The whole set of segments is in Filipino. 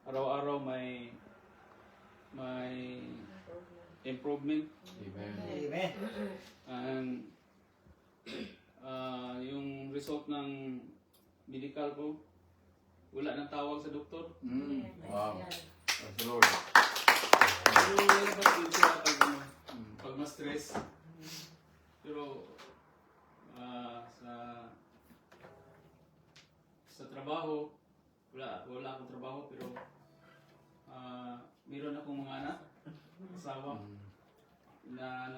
araw-araw may improvement. Amen. Amen. And yung result ng medical ko, wala nang tawag sa doktor. Wow. Praise the Lord. Pero nalabas din siya pag ma-stress. Pero sa trabaho, wala akong trabaho, pero meron akong mga anak, asawa, na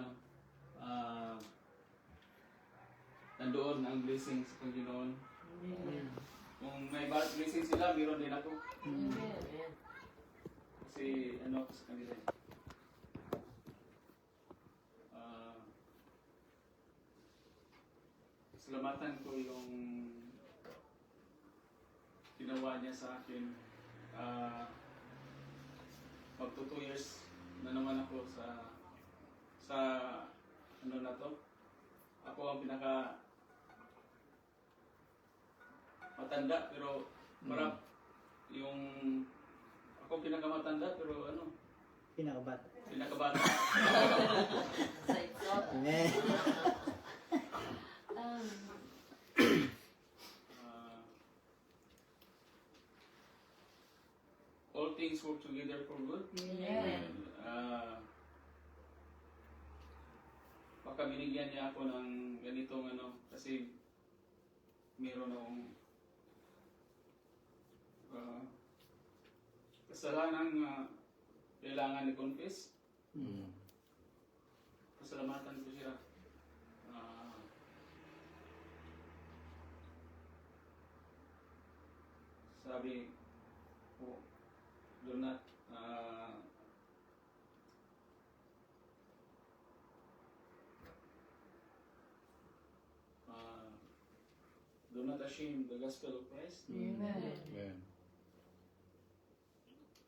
nandoon ang blessing sa Panginoon. Kung may blessing sila, meron din ako. Kasi ako sa kanila. Salamatan ko yung ginawa niya sa akin. Magto 2 years na naman ako sa na to. Ako ang pinaka matanda, pero yung ako pinakamatanda, pero Pinakabata. pinakabata. Amen. All things work together for good. Baka binigyan niya ako ng ganitong kasi meron akong kasalanan kailangan i-confess. Pasalamatan ko siya. Sabi ko, do not do not ashame the gospel of Christ. Amen.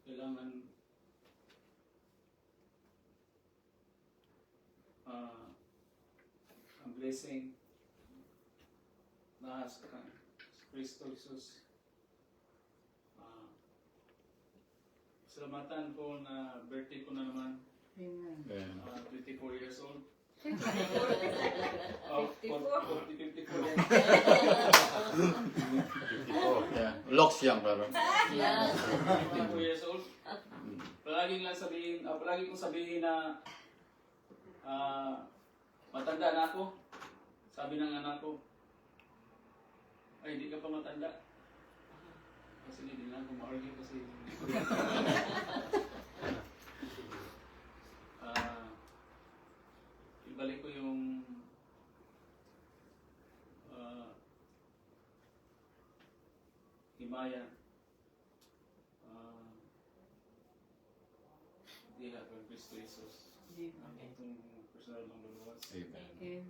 Kailangan ang blessing na sa Kristo Jesus. Salamatan ko na birthday ko na naman. Amen. 24 years old. 54. 54 years. Yeah. Locks yan, pero. 24 years old. Palagi kong sabihin na matanda na ako. Sabi ng anak ko, ay, hindi ka pa matanda. Kasi hindi na ako ma-argue kasi hindi ko rin. Ibalik ko yung himaya. Hindi na kung Kristo Jesus. Itong personal ng luluwas. Amen.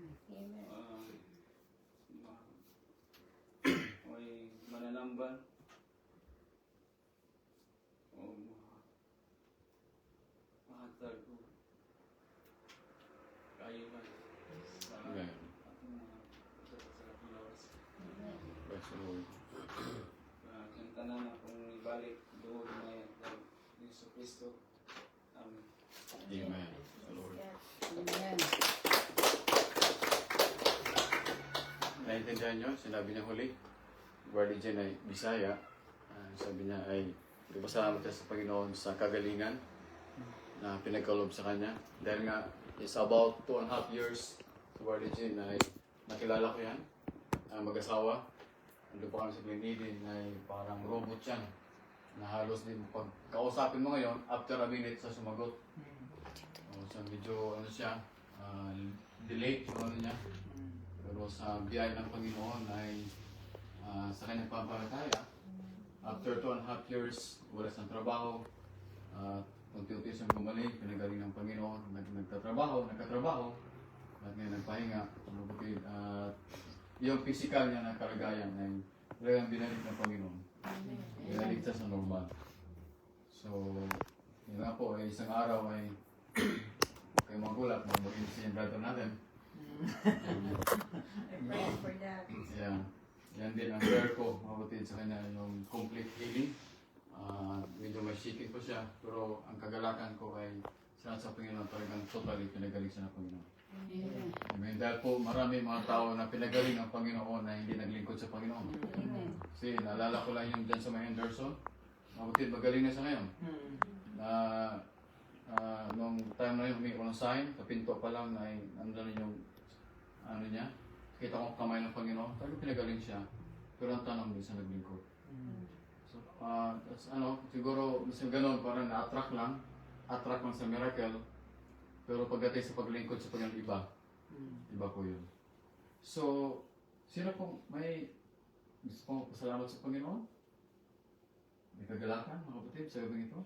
May mananamban. O mahatag ko. Kayo ba? Sa Amen. ating mga luluwas. Praise the Lord. Kanta na akong ibalik doon na yan. Yesu Cristo. Amen. Amen. Praise the Lord. Amen. Naintindihan nyo, sinabi niya huli, Brother Jen ay Bisaya. Sabi niya ay pasalamat siya sa Panginoon sa kagalingan na pinagkaloob sa kanya. Dahil nga, it's about 2.5 years sa Brother Jen ay nakilala ko yan, mag-asawa. Ando pa kami sa Gleneden ay parang robot yan. Na halos din pag kausapin mo ngayon, after a minute sa sumagot. So medyo siya, delayed yung niya. Pero sa biyaya ng Panginoon ay sa kanyang pampalataya, after 2.5 years, wala siyang trabaho, unti-unti siyang gumaling, pinagaling ng Panginoon, nagtatrabaho, at ngayon nagpahinga. Yung physical niya na kalagayan ay talagang binalik ng Panginoon. Binalik siya sa normal. So, yun nga po, isang araw ay kayo magulat, magiging siya yung brother natin. Pray for that. Yeah. Yan din ang prayer ko, mabutin sa kanya yung complete healing. Medyo may nagsisikip ko siya. Pero ang kagalakan ko ay sa Panginoon talagang totally pinagaling siya ng Panginoon. Amen. Amen. Dahil po marami mga tao na pinagaling ang Panginoon na hindi naglingkod sa Panginoon. Amen. Kasi naalala ko lang yung dyan sa may Henderson. Mabuti magaling na siya ngayon. Na nung time na yun, humingi ko ng sign, sa pinto pa lang na nandun yung ano niya. Kita ko ang kamay ng Panginoon. Talagang pinagaling siya. Pero ang tanong, hindi siya naglingkod. So, siguro, mas ganun, parang na-attract lang sa miracle. Pero pagdating sa paglingkod sa Panginoon, iba po yun. So, sino po may gusto pong pasalamat sa Panginoon? May kagalakan, mga kapatid, sa gabing ito?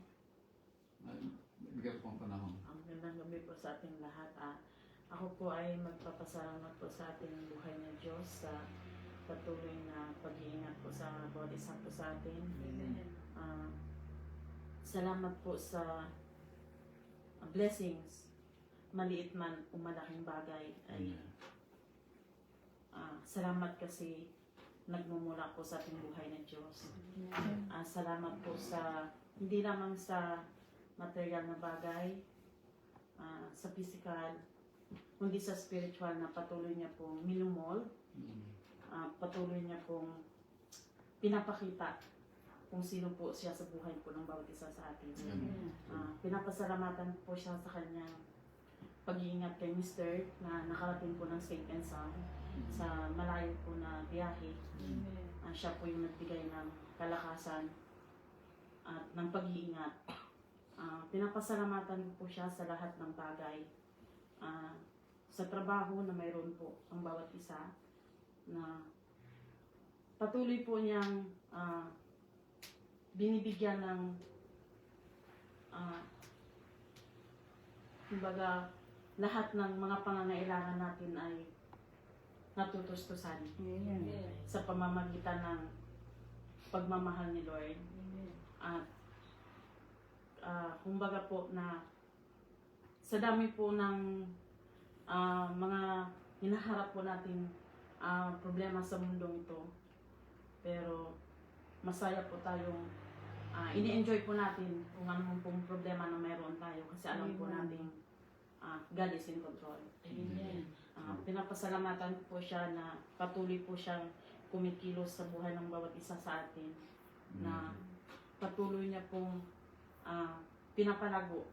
Bigyan ko pong panahon. Ang gandang gabi po sa ating lahat. Ako po ay magpapasalamat po sa ating buhay ng Diyos sa patuloy na pag-iingat po sa bawat isa po sa atin. Salamat po sa blessings, maliit man o malaking bagay. Ay, salamat kasi nagmumula po sa ating buhay ng Diyos. Salamat po sa hindi lamang sa material na bagay, sa physical, kundi sa spiritual na patuloy niya pong minumol, patuloy niya pong pinapakita kung sino po siya sa buhay po ng bawat isa sa atin. Pinapasalamatan po siya sa kanyang pag-iingat kay Mr. na nakarating po ng safe and sound sa malayo po na biyahe. Siya po yung nagbigay ng kalakasan at ng pag-iingat. Pinapasalamatan po siya sa lahat ng bagay. Sa trabaho na mayroon po ang bawat isa na patuloy po niyang binibigyan ng kumbaga lahat ng mga pangangailangan natin ay natutustusan sa pamamagitan ng pagmamahal ni Lord. At kumbaga po na sa dami po ng mga hinaharap po natin problema sa mundong ito, pero masaya po tayong ini-enjoy po natin kung anong pong problema na mayroon tayo kasi alam po natin God is in control. Pinapasalamatan po siya na patuloy po siyang kumikilos sa buhay ng bawat isa sa atin na patuloy niya pong pinapalago.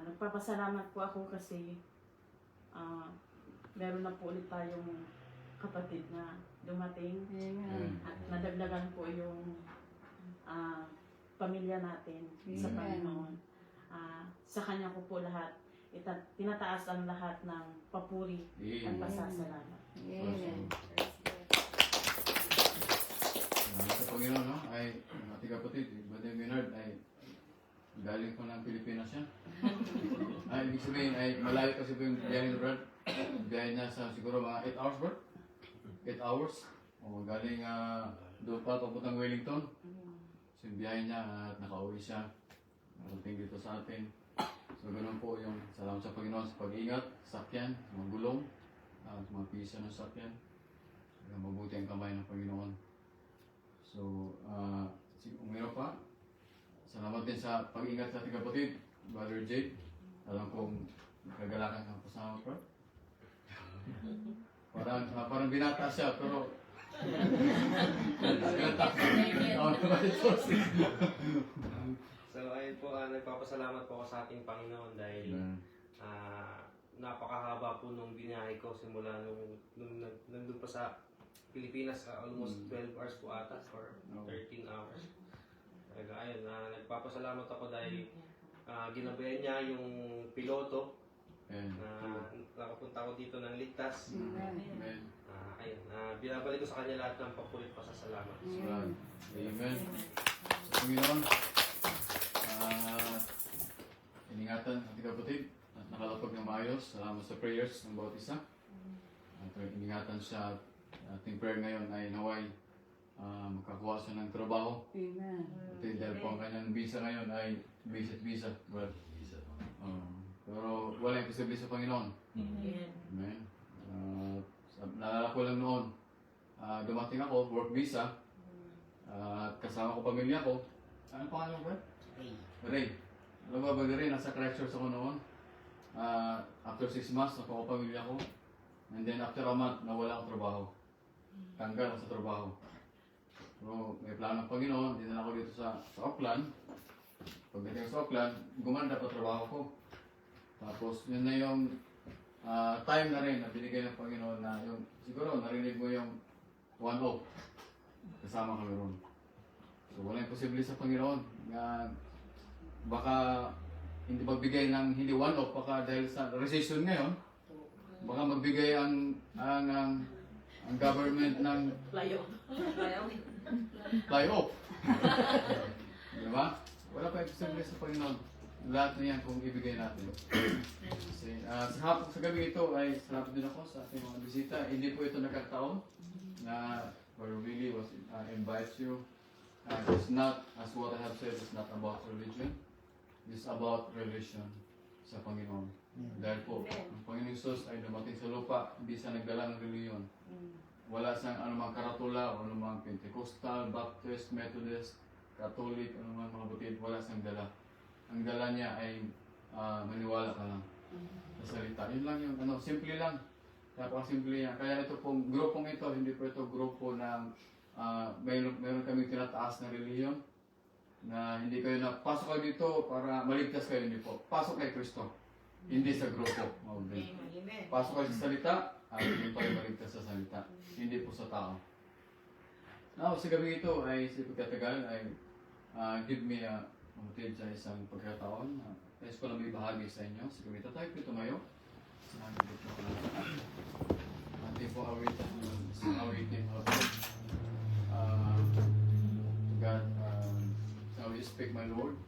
Nagpapasalamat po ako kasi meron na po ulit tayong kapatid na dumating at nadagdagan po yung pamilya natin sa Panginoon. Sa Kanya ko po lahat, tinataas ang lahat ng papuri at pasasalamat. Sa Panginoon, no? Ay, ating kapatid, Brother Maynard, ay galing po ng Pilipinas siya. Ay, ibig sabihin, ay malayo kasi po yung biyahe ni Brad. Biyahe niya sa siguro mga 8 hours, Brad? 8 hours. O, galing doon pa, papuntang Wellington. So, yung biyahe niya at nakauwi siya. Narating dito sa atin. So, ganun po yung salamat sa Panginoon sa pag-ingat, sakyan, mga gulong, at mga pisa ng sakyan. Mabuti ang kamay ng Panginoon. So, umiro pa. Salamat din sa pag-ingat sa ating kapatid, Brother Jade. Alam kong kagalakan kang kasama pa. Parang binata siya, pero binata. So ayun po, nagpapasalamat po ako sa ating Panginoon dahil napakahaba po nung binahe ko simula nung nandun pa sa Pilipinas, almost 12 hours po ata or 13 hours. Talaga ayun, nagpapasalamat ako dahil ginabayan niya yung piloto na nakapunta ko dito ng ligtas. Amen. Ayun, binabalik ko sa kanya lahat ng papulit pasasalamat. Amen. Sa Panginoon, iningatan ating kapatid at nakalapag ng maayos. Salamat sa prayers ng bawat isa. At iningatan siya at ating prayer ngayon ay naway makakuha siya ng trabaho. At dahil po ang kanyang visa ngayon ay visa. But, pero wala yung posible sa Panginoon. Amen. Naalala ko lang noon, dumating ako, work visa, at kasama ko pamilya ko. Ano pangalan mo ba? Ray. Ray. Alam mo ba, Ray, nasa Christchurch ako noon. After 6 months, nakuha pamilya ko. And then after a month, nawala akong trabaho. Tanggal ako sa trabaho. Pero may plano ng Panginoon, dinala ako dito sa Auckland. Pagdating sa Auckland, gumanda pa trabaho ko. Tapos yun na yung time na rin na binigay ng Panginoon na yung, siguro narinig mo yung one-off. Kasama kami ron. So wala imposible sa Panginoon na baka hindi magbigay ng hindi one-off, baka dahil sa recession ngayon, baka magbigay ang government ng Layo. fly-off. Diba? Wala pa imposible sa Panginoon. Lahat na yan kung ibigay natin. Kasi, sa gabi ito ay salamat din ako sa ating mga bisita. Hindi po ito nagkataon na really was invite you. It's not, as what I have said, it's not about religion. It's about relation sa Panginoon. Dahil po, ang Panginoon Jesus ay dumating sa lupa, hindi siya nagdala ng reliyon. Wala siyang anumang karatula o anumang Pentecostal, Baptist, Methodist, Catholic, anumang mga butid, wala siyang dala. Ang dala niya ay maniwala ka lang sa salita. Yun lang yung, simple lang. Napaka-simple yan. Kaya ito pong grupong ito, hindi po ito grupo ng mayroon kaming tinataas na reliyon na hindi kayo na pasok kayo dito para maligtas kayo, hindi po. Pasok kay Kristo. Hindi sa grupo. Okay. Pasok kayo sa salita, hindi kayo maligtas sa salita. Hindi po sa tao. Now, sa gabi ito ay sa pagkatagal ay give me a mutid sa isang pagkataon. Nais ko lang may bahagi sa inyo. Sa gabi ito tayo po tumayo. Ating po awitin mga po. God, shall we speak my Lord?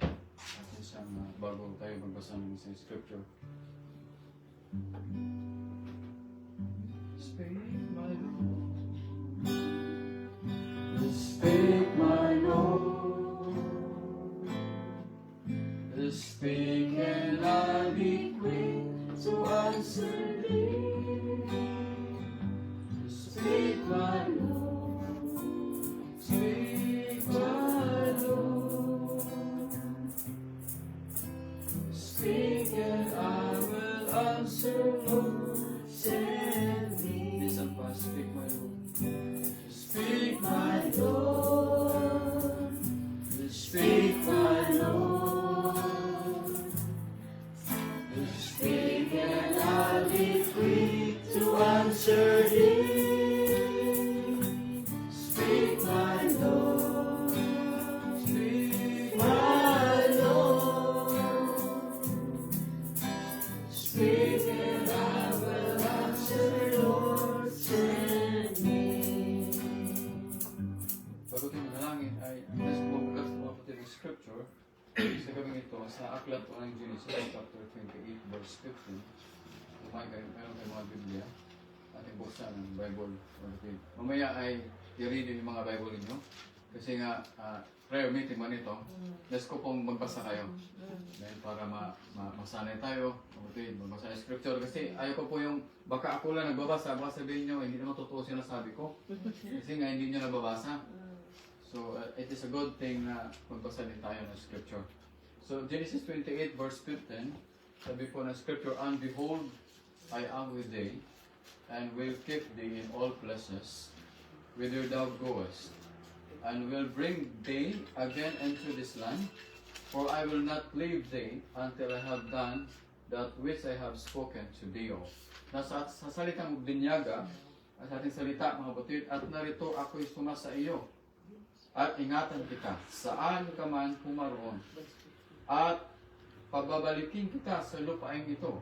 At isang bago tayo magbasa ng isang scripture. Speak my Lord. Speak my Lord. Speak and I'll be quick to answer thee. Speak my Lord. Speak my Lord. Speak and I will answer, Lord. Send me. Listen pa, speak my Lord. Speak my Lord. Speak my Lord. Speak and I'll be quick to answer thee. Speak my Lord. Speak my Lord. Speak and I will answer, Lord, send me. Bago tayo manalangin ay let's focus on the scripture sa gabing ito sa aklat po ng Genesis chapter 28 verse 15. Kumain kayo, meron kayo mga Biblia ating buksan ng Bible. Mamaya ay i-read yung mga Bible ninyo kasi nga prayer meeting man ito. Let's ko pong magbasa kayo dahil para masanay tayo magbasa ng scripture kasi ayaw ko po yung baka ako lang nagbabasa baka sabihin nyo hindi naman totoo sinasabi ko kasi nga hindi nyo nababasa. So, it is a good thing na magbasa din tayo ng scripture. So, Genesis 28 verse 15, sabi po ng scripture, and behold, I am with thee, and will keep thee in all places, whither thou goest, and will bring thee again into this land, for I will not leave thee until I have done that which I have spoken to thee of. Nasa sa salitang binyaga, sa ating salita mga batid, at narito ako'y sumasa iyo, at ingatan kita, saan ka man pumaroon, at pababalikin kita sa lupain ito,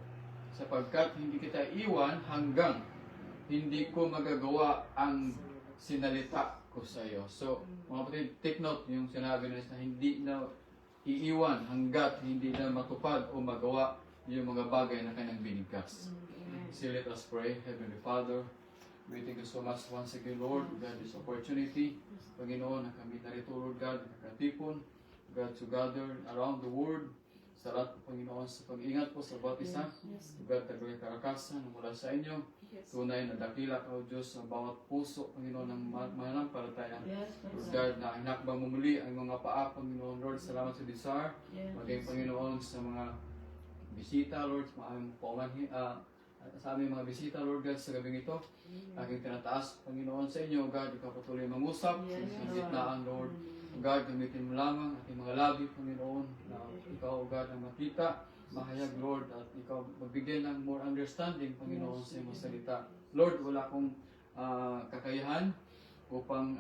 sapagkat hindi kita iwan hanggang hindi ko magagawa ang sinalita ko sa iyo. So, mga kapatid, take note yung sinabi na hindi na iiwan hanggat hindi na matupad o magawa yung mga bagay na kanyang binigkas. So let us pray. Heavenly Father, we thank you so much once again, Lord, God, this opportunity. Panginoon, na kami narito, Lord God, nakatipon, God, to gather around the world, sa lahat, Panginoon, sa pag-ingat po sa bawat isa. God, taglay karakasan mula sa inyo. Tunay na dakila ka, O Diyos, sa bawat puso, Panginoon, ng mananampalataya. Yes, Lord God, na hinakbang mo muli ang mga paa, Panginoon. Lord, salamat sa Desire. Maging Panginoon sa mga bisita, Lord, sa aming sa aming mga bisita, Lord God, sa gabing ito. Aking tinataas, Panginoon, sa inyo, God, ikaw patuloy mangusap sa gitnaan, Lord. God, gamitin mo lamang ating mga labi, Panginoon, na ikaw, God, ang makita, mahayag, Lord, at ikaw magbigay ng more understanding, Panginoon, sa iyong salita. Lord, wala akong kakayahan upang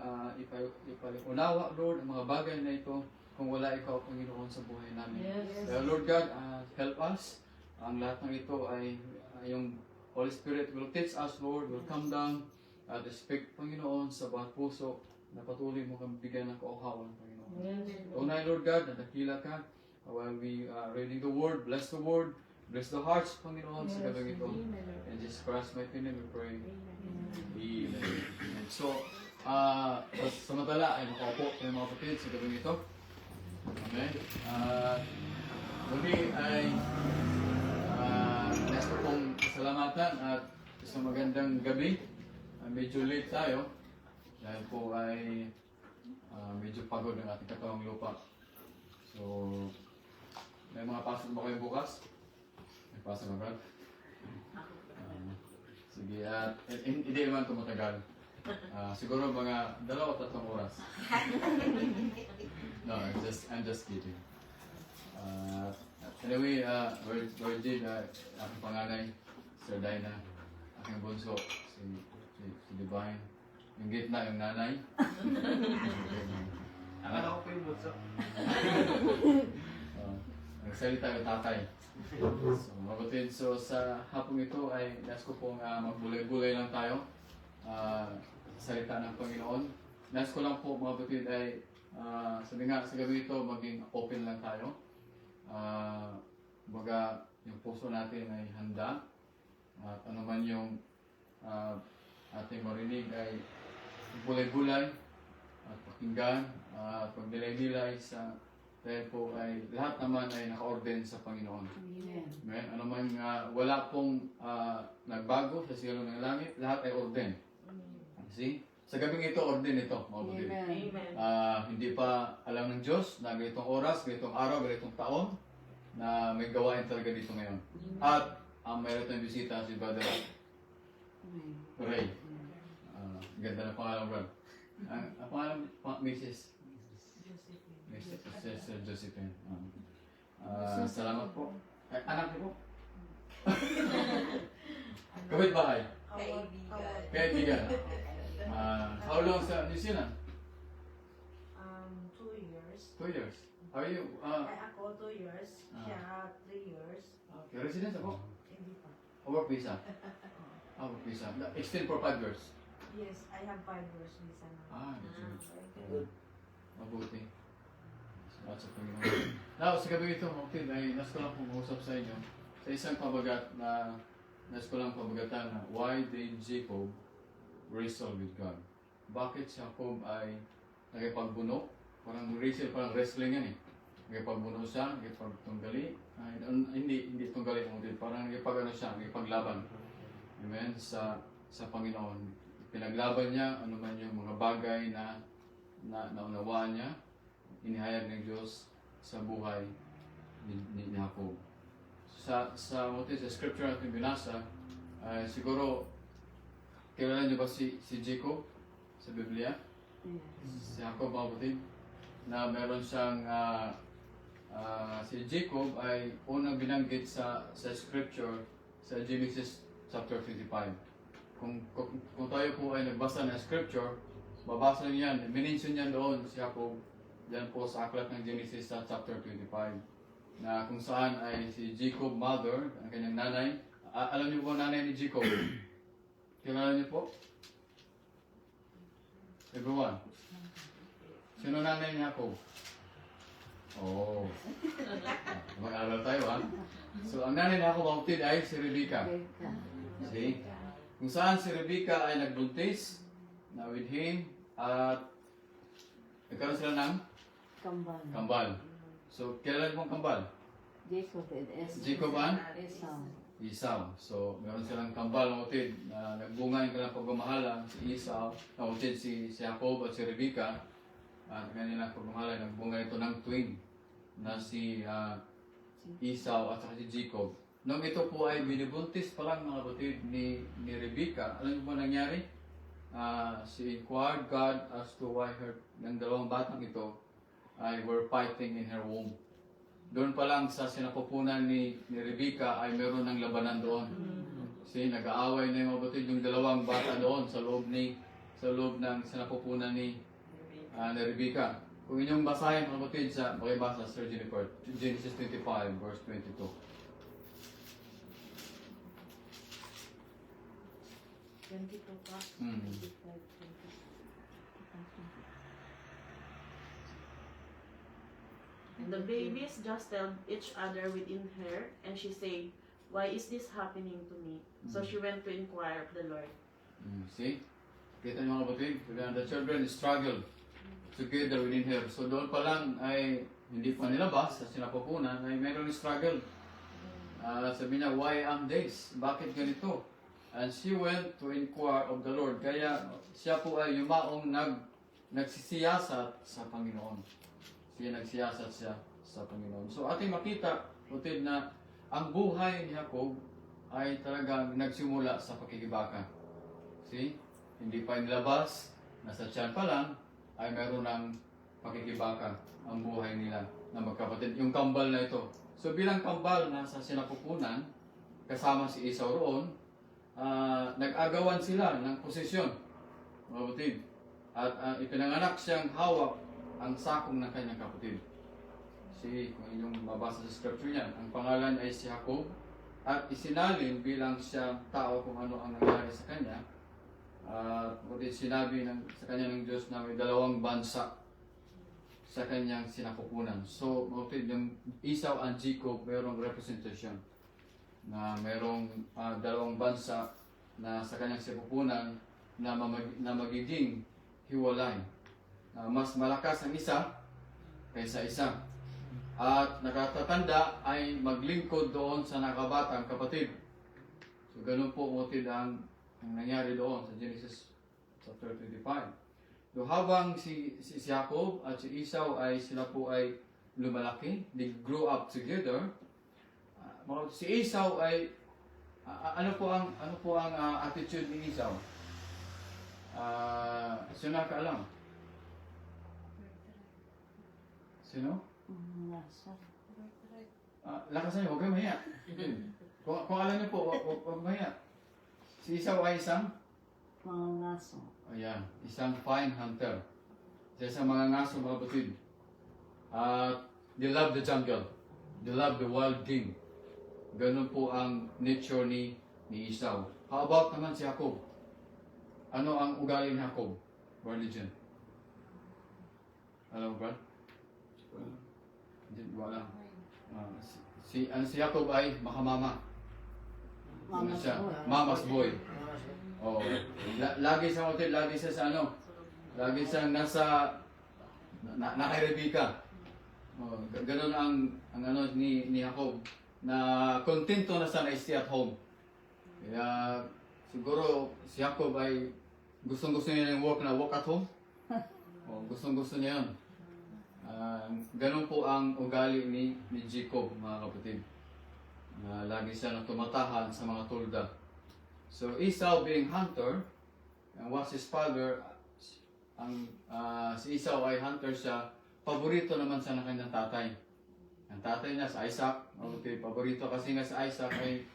ipaliunawa, Lord, ang mga bagay na ito kung wala ikaw, Panginoon, sa buhay namin. Kaya, Lord God, help us. Ang lahat ng ito ay yung Holy Spirit will teach us, Lord, will come down at speak, Panginoon, sa bawat puso na patuloy mo kang bigyan ng kauhawan, Panginoon. Tunay, Lord God, na dakila ka. While we reading the Word, bless the Word, bless the hearts, Panginoon, sa gabing ito. In Jesus Christ, my name we pray. Amen. And so, samantala ay makaupo tayo mga kapatid sa gabing ito. Amen. Muli ay nais ko pong salamatan at isang magandang gabi. Medyo late tayo dahil po ay medyo pagod ang ating katawang lupa. So, may mga pasok ba kayo bukas? May pasok ba, Brad? Sige, hindi naman ito matagal. Siguro mga 2 o 3 oras. No, I'm just kidding. Anyway, Virgin, aking panganay, Sir Dina, aking bunso, si Divine, yung gitna, yung nanay. Ako po yung bunso. Nagsalita yung tatay. So, mabutin. So, sa hapong ito ay nais ko pong magbulay-bulay lang tayo. Salita ng Panginoon. Nais ko lang po, mga batid, ay sabi nga, sa gabi ito, maging open lang tayo. Baga, yung puso natin ay handa. At ano man yung ating marinig ay bulay-bulay at pakinggan at pagdilay-dilay sa dahil po ay lahat naman ay naka-orden sa Panginoon. Amen. Ano man wala pong nagbago sa sigaw ng langit, lahat ay orden. See? Sa gabing ito, orden ito. Hindi pa alam ng Diyos na ganitong oras, ganitong araw, ganitong taon na may gawain talaga dito ngayon. At mayroon tayong bisita si Brother Ray. Ganda na pangalan, Brad. Ang pangalan, Mrs. Sister Josephine. Salamat po. Anak niyo po? Kapit bahay? Kaibigan. How long sa New Zealand? 2 years. 2 years. How are you? Ako 2 years. Siya 3 years. Okay, residence ako? Hindi pa. Work visa? Work visa. Extend for 5 years. Yes, I have 5 years visa now. Good. Mabuti. Salamat sa Panginoon. Now, sa gabi ito, Moktin, ay nas ko lang pumusap sa inyo sa isang pabagat na nas ko lang pabagatan na why did Jacob wrestle with God? Bakit si Jacob ay nagipagbuno? Parang wrestling yan eh. Nagipagbuno siya, nagipagtunggali. Hindi tunggali mo din. Parang nagipagano siya, nagipaglaban. Amen? Sa Panginoon. Pinaglaban niya ano man yung mga bagay na naunawaan niya. Inihayag ng Diyos sa buhay ni Jacob. Sa scripture natin binasa, siguro kilala niyo ba si Jacob sa Biblia? Si Jacob mabuti na meron siyang si Jacob ay unang binanggit sa scripture sa Genesis chapter 25. Kung tayo po ay nagbasa ng scripture, babasa niyo yan, minention niyan doon si Jacob. Yan po sa aklat ng Genesis sa chapter 25 na kung saan ay si Jacob mother, ang kanyang nanay. Alam niyo po nanay ni Jacob? Kilala niyo po? Everyone? Sino nanay ni Jacob? Oh. Mag-aral tayo ha. So ang nanay ni Jacob mautid ay si Rebecca. See? Kung saan si Rebecca ay nagbuntis na with him at nagkaroon sila ng kambal. So, kilala mo ang kambal? Jacob and Esau. Jacob and Esau. Esau. So, meron silang kambal ng utid na nagbunga yung kanilang pagmamahalan, si Esau, na utid si Jacob at si Rebecca. At kanilang pagmamahalan, nagbunga ito ng twin na si Esau at saka si Jacob. Nung ito po ay binibuntis pa lang mga batid ni Rebecca, alam niyo po nangyari? She inquired God as to why ng dalawang batang ito ay were fighting in her womb. Doon pa lang sa sinapupunan ni Rebecca ay meron ng labanan doon. Kasi nag-aaway na yung mga batid yung dalawang bata doon sa loob ng sinapupunan ni Rebecca. Kung inyong basahin mga batid sa makibasa Sir Jennifer, Genesis 25 verse 22. Ganito pa. Mm. 25, 20. The babies just tell each other within her, and she said, "Why is this happening to me?" So she went to inquire of the Lord. See? Kita niyo mga batid, the children struggle together within her. So doon pa lang ay hindi pa nilabas sa sinapupunan ay meron struggle. Sabi niya, why am this? Bakit ganito? And she went to inquire of the Lord. Kaya siya po ay yumaong nagsisiyasat sa Panginoon. Siya nagsiyasat siya sa Panginoon. So ating makita, utid na ang buhay ni Jacob ay talagang nagsimula sa pakikibaka. See? Hindi pa inilabas, nasa tiyan pa lang, ay meron ng pakikibaka ang buhay nila na magkapatid. Yung kambal na ito. So bilang kambal na sa sinapupunan, kasama si Esau roon, nag-agawan sila ng posisyon, mga kapatid. At ipinanganak siyang hawak ang sakong ng kanyang kapatid. Si, kung inyong mabasa sa scripture niyan, ang pangalan ay si Jacob at isinalin bilang siyang tao kung ano ang nangyari sa kanya. Kapatid, sinabi sa kanya ng Diyos na may dalawang bansa sa kanyang sinapupunan. So, kapatid, yung Esau and Jacob, mayroong representation na mayroong dalawang bansa na sa kanyang sinapupunan na magiging hiwalay. Mas malakas ang isa kaysa isa. At nakatatanda ay maglingkod doon sa nakabatang kapatid. So ganun po utid ang nangyari doon sa Genesis chapter 25. So habang si Jacob at si Esau ay sila po ay lumalaki, they grew up together. Si Esau ay ano po ang attitude ni Esau? Sino nakaalam? Sino? Lakasan niyo, huwag kayo mahiya. Kung alam niyo po, huwag mahiya. Si Esau ay isang? Mga ngaso. Ayan, isang fine hunter. Isa sa mga ngaso, mga batid. They love the jungle. They love the wild game. Ganun po ang nature ni Esau. How about naman si Jacob? Ano ang ugali ni Jacob? Religion. Alam mo ba? Hindi ko alam. Si Jacob ay makamama. Mama's boy. Oh, lagi sa hotel, lagi siya sa ano? Lagi siyang nasa kay Rebecca. Oh, ganun ang ano ni Jacob na kontento na sana stay at home. Kaya siguro si Jacob ay gustong-gusto niya yung work at home. Oh, gustong-gusto niya 'yon. Ganun po ang ugali ni Jacob, mga kapatid. Lagi siya na tumatahan sa mga tulda. So Esau being hunter, and was his father, si Esau ay hunter siya, paborito naman siya ng kanyang tatay. Ang tatay niya si Isaac, okay, paborito kasi nga si Isaac ay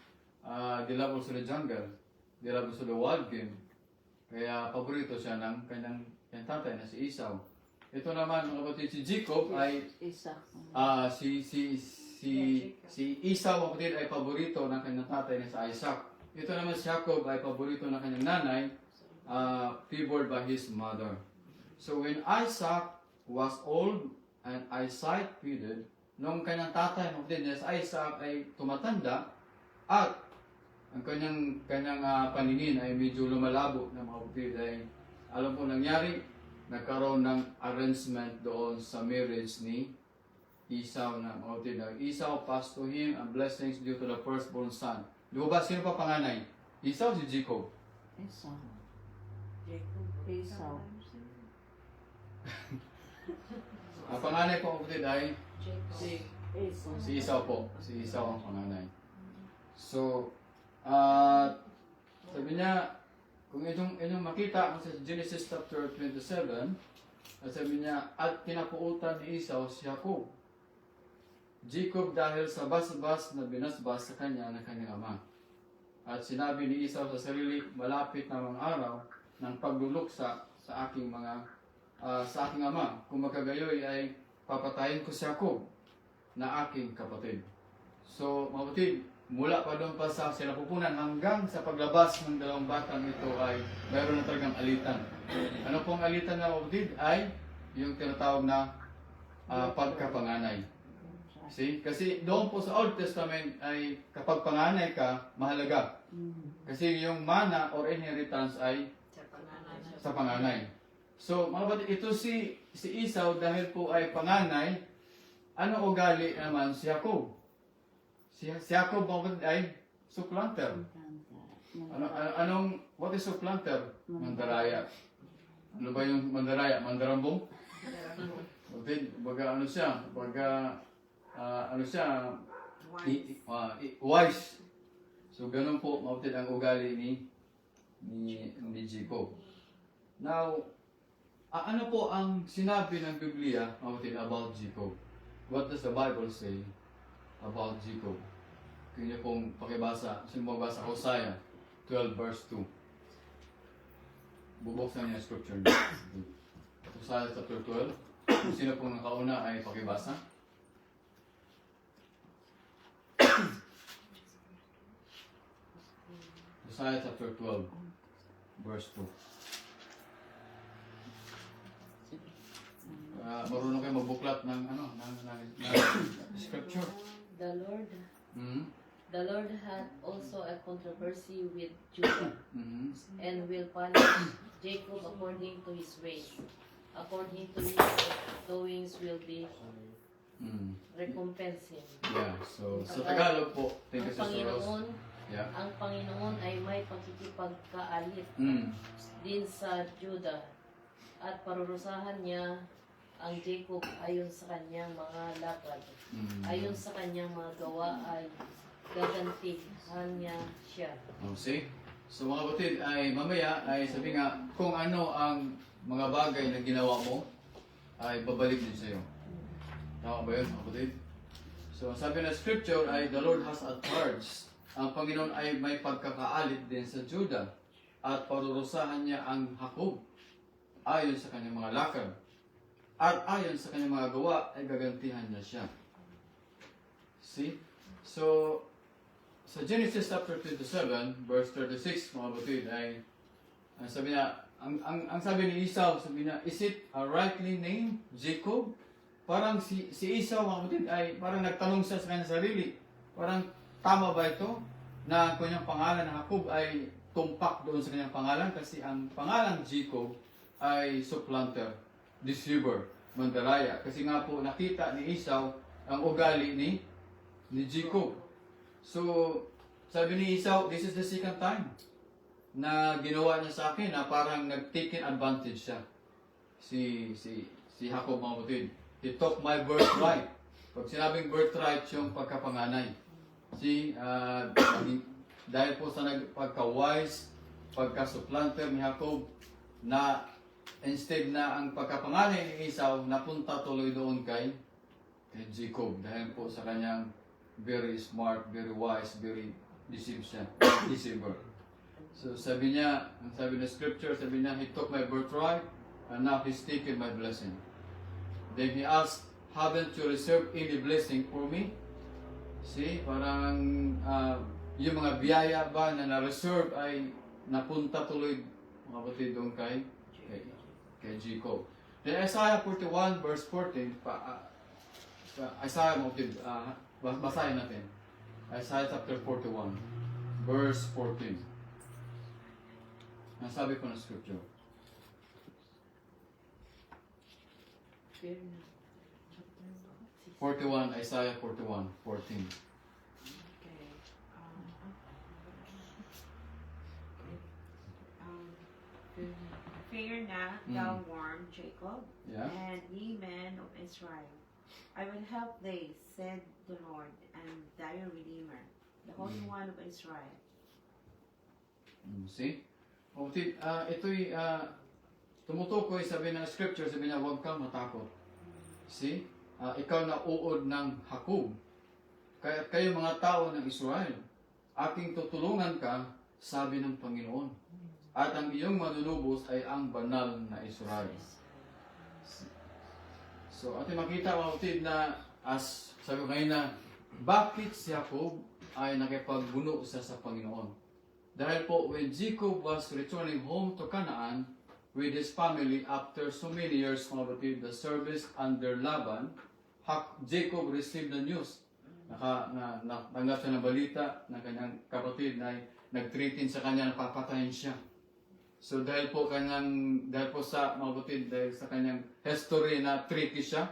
they love also the jungle, they love also the wild game. Kaya paborito siya ng kanyang tatay na si Esau. Ito naman mga kapatid, si Jacob ay si Esau mga kapatid ay paborito ng kanyang tatay na si Isaac. Ito naman si Jacob ay paborito ng kanyang nanay, favored by his mother. So when Isaac was old and eyesight faded, nung kanyang tatay mga kapatid na si Isaac ay tumatanda at ang kanyang paningin ay medyo lumalabo na mga kapatid ay alam po nangyari, nagkaroon ng arrangement doon sa marriage ni Esau na mga kapatid. Esau passed to him and blessings due to the firstborn son. Di ba sino pa panganay? Esau o si Jacob? Esau. Jacob. Esau. Ang panganay po kapatid ay Jacob. Esau. si Esau po. Si Esau ang panganay. So, sabi niya, kung inyong makita sa Genesis chapter 27, at sabi niya, at kinapuutan ni Esau si Jacob. Jacob dahil sa basbas na binasbas sa kanya ng kanyang ama. At sinabi ni Esau sa sarili, malapit na mga araw ng pagluluksa sa aking ama. Kung magkagayoy ay papatayin ko si Jacob na aking kapatid. So, mga kapatid, mula pa doon pa sa sinapupunan hanggang sa paglabas ng dalawang batang ito ay mayroon na talagang alitan. Ano pong alitan na mga kapatid? Ay yung tinatawag na pagkapanganay. See? Kasi doon po sa Old Testament ay kapag panganay ka, mahalaga. Kasi yung mana or inheritance ay sa panganay. So, mga kapatid, ito si Esau dahil po ay panganay, ano ugali naman si Jacob? Si Jacob, mga kapatid, ay supplanter. What is supplanter? Mandaraya. Ano ba yung mandaraya? Mandarambong? Kapatid, baga ano siya? Wise. So, ganun po, mga kapatid, ang ugali ni Jacob. Now, ano po ang sinabi ng Biblia, mga kapatid, about Jacob? What does the Bible say about Jacob? Kung niyo pong pakibasa, sino magbasa Hosea 12 verse 2. Bubuksan niya ang scripture niya. Hosea chapter 12. Kung sino pong nakauna ay pakibasa. Hosea chapter 12 verse 2. Marunong kayo magbuklat ng scripture. The Lord had also a controversy with Judah, Mm-hmm. and will punish Jacob according to his ways. According to his doings will be recompense him. Yeah, so sa Tagalog po, thank you Sister Rose. Yeah. Ang Panginoon ay may pakikipagkaalit Mm. din sa Judah, at parurusahan niya ang Jacob ayon sa kanyang mga lakad. Ayon sa kanyang mga gawa ay gagantihan niya siya. See? So mga kapatid, ay mamaya ay sabi nga, kung ano ang mga bagay na ginawa mo, ay babalik din sa iyo. Tama ba yun mga kapatid? So sabi na scripture ay the Lord has at charge. Ang Panginoon ay may pagkakaalit din sa Judah at parurusahan niya ang Jacob ayon sa kanyang mga lakad. At ayon sa kanyang mga gawa ay gagantihan niya siya. See? So, sa Genesis chapter 27, verse 36, mga batid, ay sabi niya, ang sabi ni Esau, sabi niya, is it a rightly named Jacob? Parang si Esau, mga batid, ay parang nagtanong siya sa kanyang sarili. Parang, tama ba ito? Na ang kanyang pangalan na Jacob ay tumpak doon sa kanyang pangalan kasi ang pangalan Jacob ay supplanter, deceiver, mandaraya. Kasi nga po nakita ni Esau ang ugali ni Jacob. So, sabi ni Esau, this is the second time na ginawa niya sa akin na parang nag-taken advantage siya. Si Jacob, mga kapatid. He took my birthright. Pag sinabing birthright, yung pagkapanganay. Dahil po sa pagka-wise, pagka-supplanter ni Jacob, na instead na ang pagkapanganay ni Esau, napunta tuloy doon kay Jacob. Dahil po sa kanyang very smart, very wise, very deceiver. So sabi niya, ang sabi ng scripture, sabi niya, he took my birthright and now he's taken my blessing. Then he asked, haven't you reserved any blessing for me? See, parang yung mga biyaya ba na na-reserve ay napunta tuloy mga kapatid doon kay Jacob. Then Isaiah 41 verse 14, Isaiah mo, basahin natin. Isaiah chapter 41 verse 14. Ang sabi ko ng scripture. Fear not. 41, Isaiah 41, 14. Okay. Fear not, thou worm, Jacob, Yeah. and ye men of Israel. I will help thee, said the Lord, and thy Redeemer, the Holy One of Israel. See? Kapatid, ito'y tumutukoy, sabi ng scripture, sabi niya, huwag kang matakot. See? Ikaw na uod ng Jacob. Kaya kayo mga tao ng Israel, aking tutulungan ka, sabi ng Panginoon. At ang iyong manunubos ay ang banal na Israel. So, ating makita, kapatid, na as sabi ko ngayon na, bakit si Jacob ay nakipagbuno sa Panginoon? Dahil po, when Jacob was returning home to Canaan with his family after so many years, mga kapatid, the service under Laban, Jacob received the news. Natanggap siya ng balita na kanyang kapatid na nag-threaten sa kanya na papatayin siya. So dahil po sa mga kapatid, dahil sa kanyang history na tricky siya,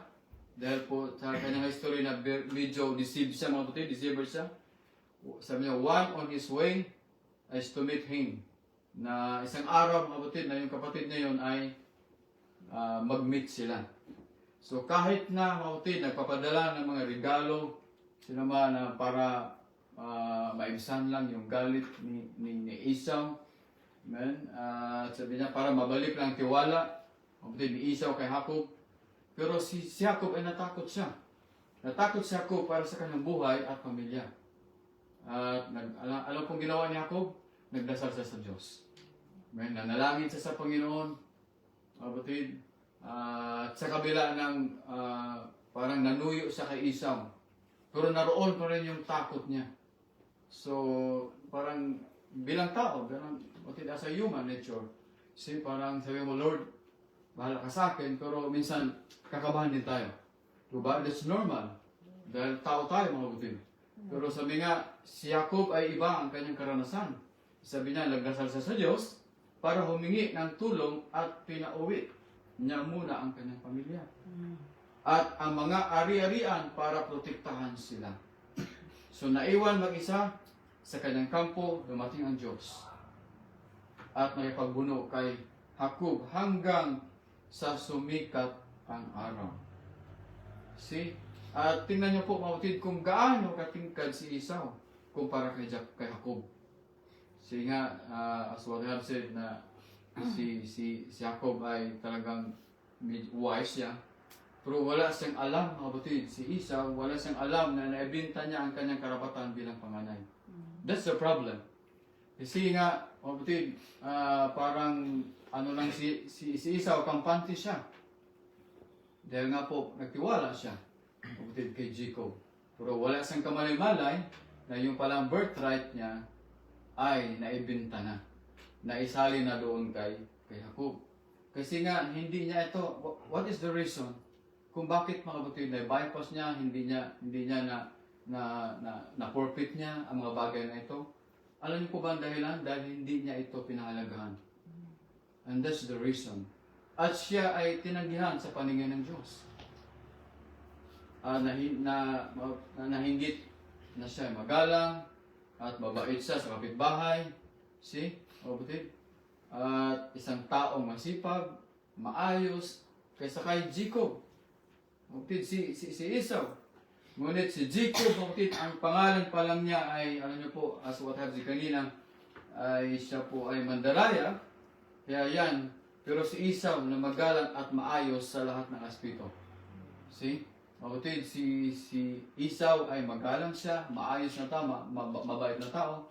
dahil po sa kanyang history na medyo deceived siya, mga kapatid, deceiver siya, sabi niya, one on his way is to meet him. Na isang araw, mga kapatid, na yung kapatid niya yun ay mag-meet sila. So kahit na, mga kapatid, nagpapadala ng mga regalo, sinama na para maibsan lang yung galit ni Esau. Amen. Sabi niya, para mabalik lang tiwala, kapatid ni Esau kay Jacob. Pero si Jacob ay natakot siya. Natakot si Jacob para sa kanyang buhay at pamilya. At alam pong ginawa ni Jacob? Nagdasal siya sa Diyos. Amen. Nanalangin siya sa Panginoon, kapatid. At sa kabila ng parang nanuyo siya kay Esau. Pero naroon pa rin yung takot niya. So, parang bilang tao, as a human nature, parang sabi mo, Lord, bahala ka sa akin, pero minsan kakabahan din tayo. Diba? That's normal. Dahil tao tayo, mga kapatid. Pero sabi nga, si Jacob ay iba ang kanyang karanasan. Sabi niya, nagdasal siya sa Diyos para humingi ng tulong at pinauwi niya muna ang kanyang pamilya. At ang mga ari-arian para protektahan sila. So naiwan mag-isa sa kanyang kampo, dumating ang Diyos. At nakipagbuno kay Jacob hanggang sa sumikat ang araw. See? At tingnan niyo po, mga kapatid, kung gaano katingkad si Esau kumpara kay Jacob. Kasi nga, as what I have said, na si Jacob ay talagang wise siya. Pero wala siyang alam, mga kapatid, si Esau, wala siyang alam na naibinta niya ang kanyang karapatan bilang panganay. That's the problem. Kasi nga, mga kapatid, parang si Esau, kampante siya. Dahil nga po, nagtiwala siya, mga kapatid, kay Jacob. Pero wala siyang kamalay-malay na yung palang birthright niya ay naibinta na. Naisali na doon kay Jacob. Kasi nga, hindi niya ito, what is the reason? Kung bakit, mga kapatid, na-bypass niya, hindi niya na forfeit niya ang mga bagay na ito. Alam niyo po ba ang dahilan? Dahil hindi niya ito pinahalagahan. And that's the reason. At siya ay tinanggihan sa paningin ng Diyos. Nahinggit na siya ay magalang at mabait siya sa kapitbahay. See? Mga kapatid? At isang taong masipag, maayos, kaysa kay Jacob. Si Esau. Ngunit si Jacob, ang pangalan pa lang niya ay, alam niyo po, as what I have said kanina, ay siya po ay mandaraya. Kaya yan, pero si Esau na magalang at maayos sa lahat ng aspeto. See? Kapatid, si Esau ay magalang siya, maayos na tao, mabait na tao.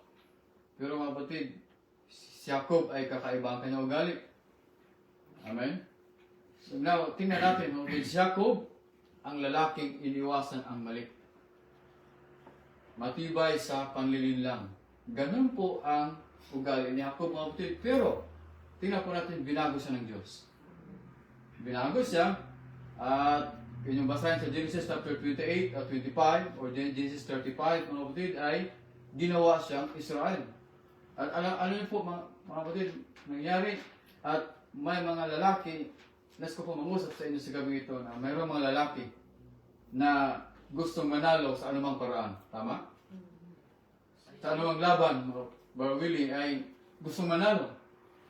Pero kapatid, si Jacob ay kakaiba ang kanyang ugali. Amen? So now, tingnan natin, kapatid, si Jacob, ang lalaking iniwasan ang mali. Matibay sa panlilinlang. Ganun po ang ugali ni Jacob, mga kapatid. Pero, tingnan po natin, binago siya ng Diyos. Binago siya, at yun yung basahin sa Genesis chapter 28 at 25, or Genesis 35, mga kapatid, ay ginawa siyang Israel. At alam niyo po, mga kapatid, nangyari, at may mga lalaki, nas ko po mangusap sa inyo sa gabi ito na mayroong mga lalaki na gustong manalo sa anumang paraan. Tama? Sa anumang laban, Brother Willie, ay gustong manalo.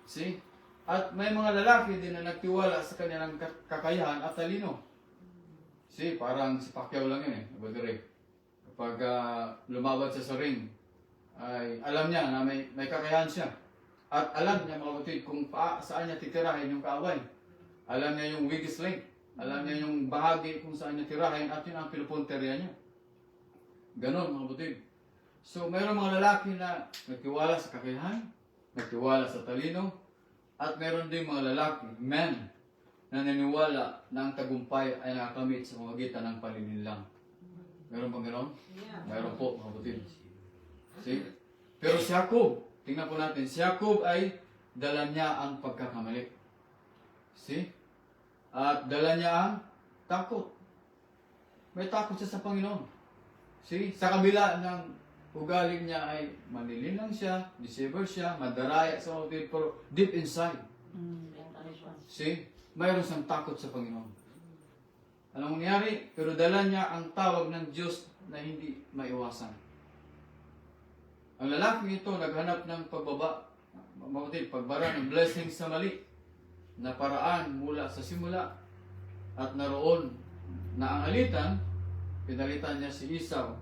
See? At may mga lalaki din na nagtiwala sa kanilang kakayahan at talino. See, parang si Pacquiao lang yun eh, Badre. Kapag lumaban siya sa ring, ay alam niya na may kakayahan siya. At alam niya mga kapatid kung saan niya titirahin yung kaaway. Alam niya yung weakest link. Alam niya yung bahagi kung saan niya tirahin at yun ang pinupunteriya niya. Ganon mga kapatid. So mayroong mga lalaki na nagtiwala sa kakayahan, nagtiwala sa talino, at mayroon din mga lalaki, men, na naniniwala na ang tagumpay ay nakakamit sa pamamagitan ng panininlang. Meron bang gano'n? Meron po, mga kapatid. See? Pero si Jacob, tingnan po natin, si Jacob ay dala niya ang pagkakamali. See? At dala niya ang takot. May takot siya sa Panginoon. See? Sa kabila ng ugali niya ay manilinlang siya, deceiver siya, madaraya sa mga kapatid, pero deep inside, see? Mayroon siyang takot sa Panginoon. Anong nangyari? Pero dala niya ang tawag ng Diyos na hindi maiwasan. Ang lalaking ito naghanap ng pagbara ng blessing sa mali na paraan mula sa simula at naroon na ang alitan, pinalitan niya si Esau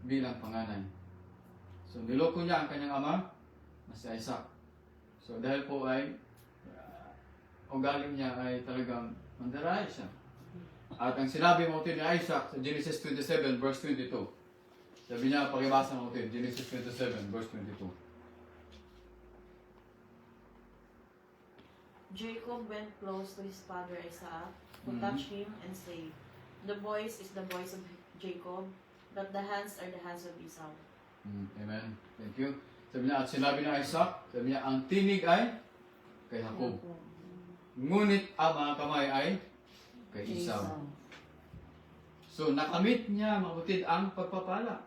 bilang panganay. So niloko niya ang kanyang ama na si Isaac. So dahil po ay ugaling niya ay talagang mandaraya siya. At ang sinabi mo ni Isaac sa Genesis 27 verse 22. Sabi niya, pakibasa mo Genesis 27 verse 22. Jacob went close to his father Isaac, who touched him and said, "The voice is the voice of Jacob, but the hands are the hands of Esau." Amen. Thank you. Sabi niya, at sinabi ni Isaac, sabi niya, ang tinig ay kay Jacob. Ngunit ang mga kamay ay kay Esau. So, nakamit niya, mga kapatid, ang pagpapala.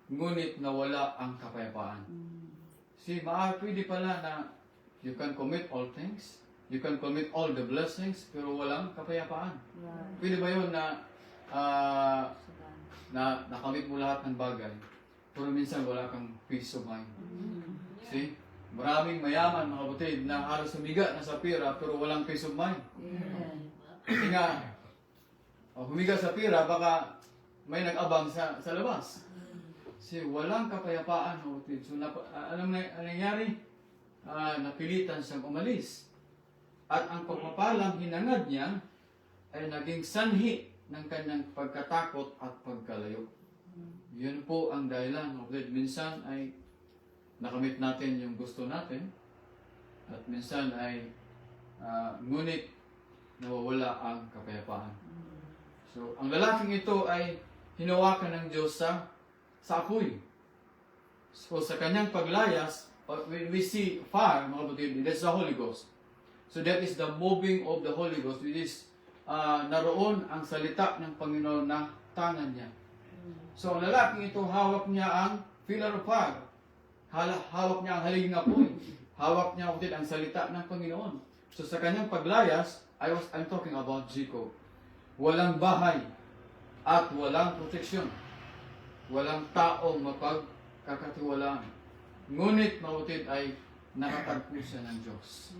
Ngunit nawala ang kapayapaan. See, pwede pala na you can commit all things, you can commit all the blessings, pero walang kapayapaan. Pwede ba yun na nakamit mo lahat ng bagay, pero minsan wala kang peace of mind? See? Maraming mayaman, mga kapatid, na halos humiga na sa pira, pero walang peace of mind. Kasi nga, humiga sa pira, baka may nag-abang sa labas. Kasi walang kapayapaan, mga kapatid. So, anong nangyari? Napilitan siyang umalis. At ang pagpapalang hinangad niya ay naging sanhi ng kanyang pagkatakot at pagkalayo. Yun po ang dahilan, mga kapatid. Minsan ay nakamit natin yung gusto natin, at minsan ay ngunit nawawala ang kapayapaan. So, ang lalaking ito ay hinawakan ng Diyos sa apoy. So, sa kanyang paglayas, when we see fire, mga kapatid, that's the Holy Ghost. So, that is the moving of the Holy Ghost, which is naroon ang salita ng Panginoon na tangan niya. So, ang lalaking ito, hawak niya ang pillar of fire. Hawak niya ang haliging apoy. Hawak niya ang salita ng Panginoon. So sa kanyang paglayas, I'm talking about Jacob. Walang bahay at walang proteksyon. Walang taong mapagkakatiwalaan. Ngunit mautit ay nakatagpo siya ng Diyos.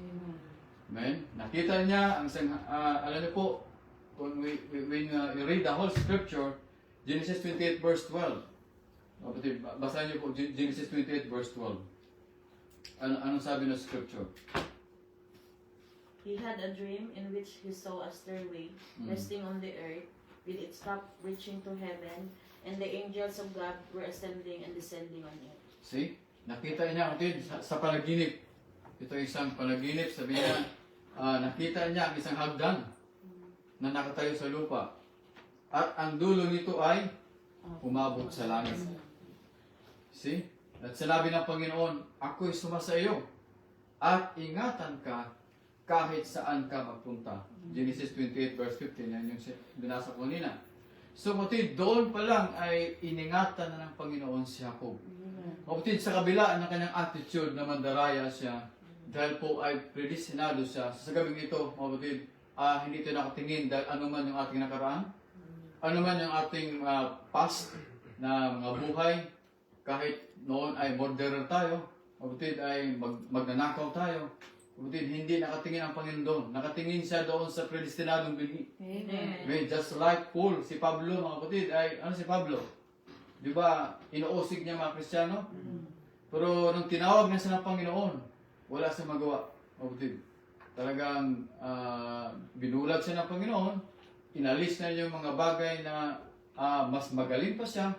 Amen? Nakita niya ang alam niyo po, when you read the whole scripture, Genesis 28 verse 12. Kapatid, basahin niyo po Genesis 28 verse 12. Anong sabi ng scripture? He had a dream in which he saw a stairway resting on the earth, with its top reaching to heaven, and the angels of God were ascending and descending on it. See? Nakita niya kapatid sa panaginip. Ito isang panaginip, sabi niya, nakita niya ang isang hagdan na nakatayo sa lupa. At ang dulo nito ay umabot sa langit. See? At sinabi ng Panginoon, ako'y sumasa iyo at ingatan ka kahit saan ka magpunta. Genesis 28 verse 15, yan yung binasa ko kanina. So kapatid, doon pa lang ay iningatan na ng Panginoon si Jacob. Kapatid, sa kabila ng kanyang attitude na mandaraya siya, dahil po ay predestinado siya, sa gabing ito, kapatid, hindi ito nakatingin dahil anuman yung ating nakaraan, anuman yung ating past na mga buhay, kahit noon ay murderer tayo, kapatid ay magnanakaw tayo, kapatid, hindi nakatingin ang Panginoon doon. Nakatingin siya doon sa predestinadong binhi. Amen. Amen. Just like Paul, si Pablo, mga kapatid, ay, ano si Pablo? Di ba, inuusig niya mga Kristiyano? Pero nung tinawag niya siya ng Panginoon, wala siyang magawa, mga kapatid. Talagang binulag siya ng Panginoon, inalis na yung mga bagay na mas magaling pa siya.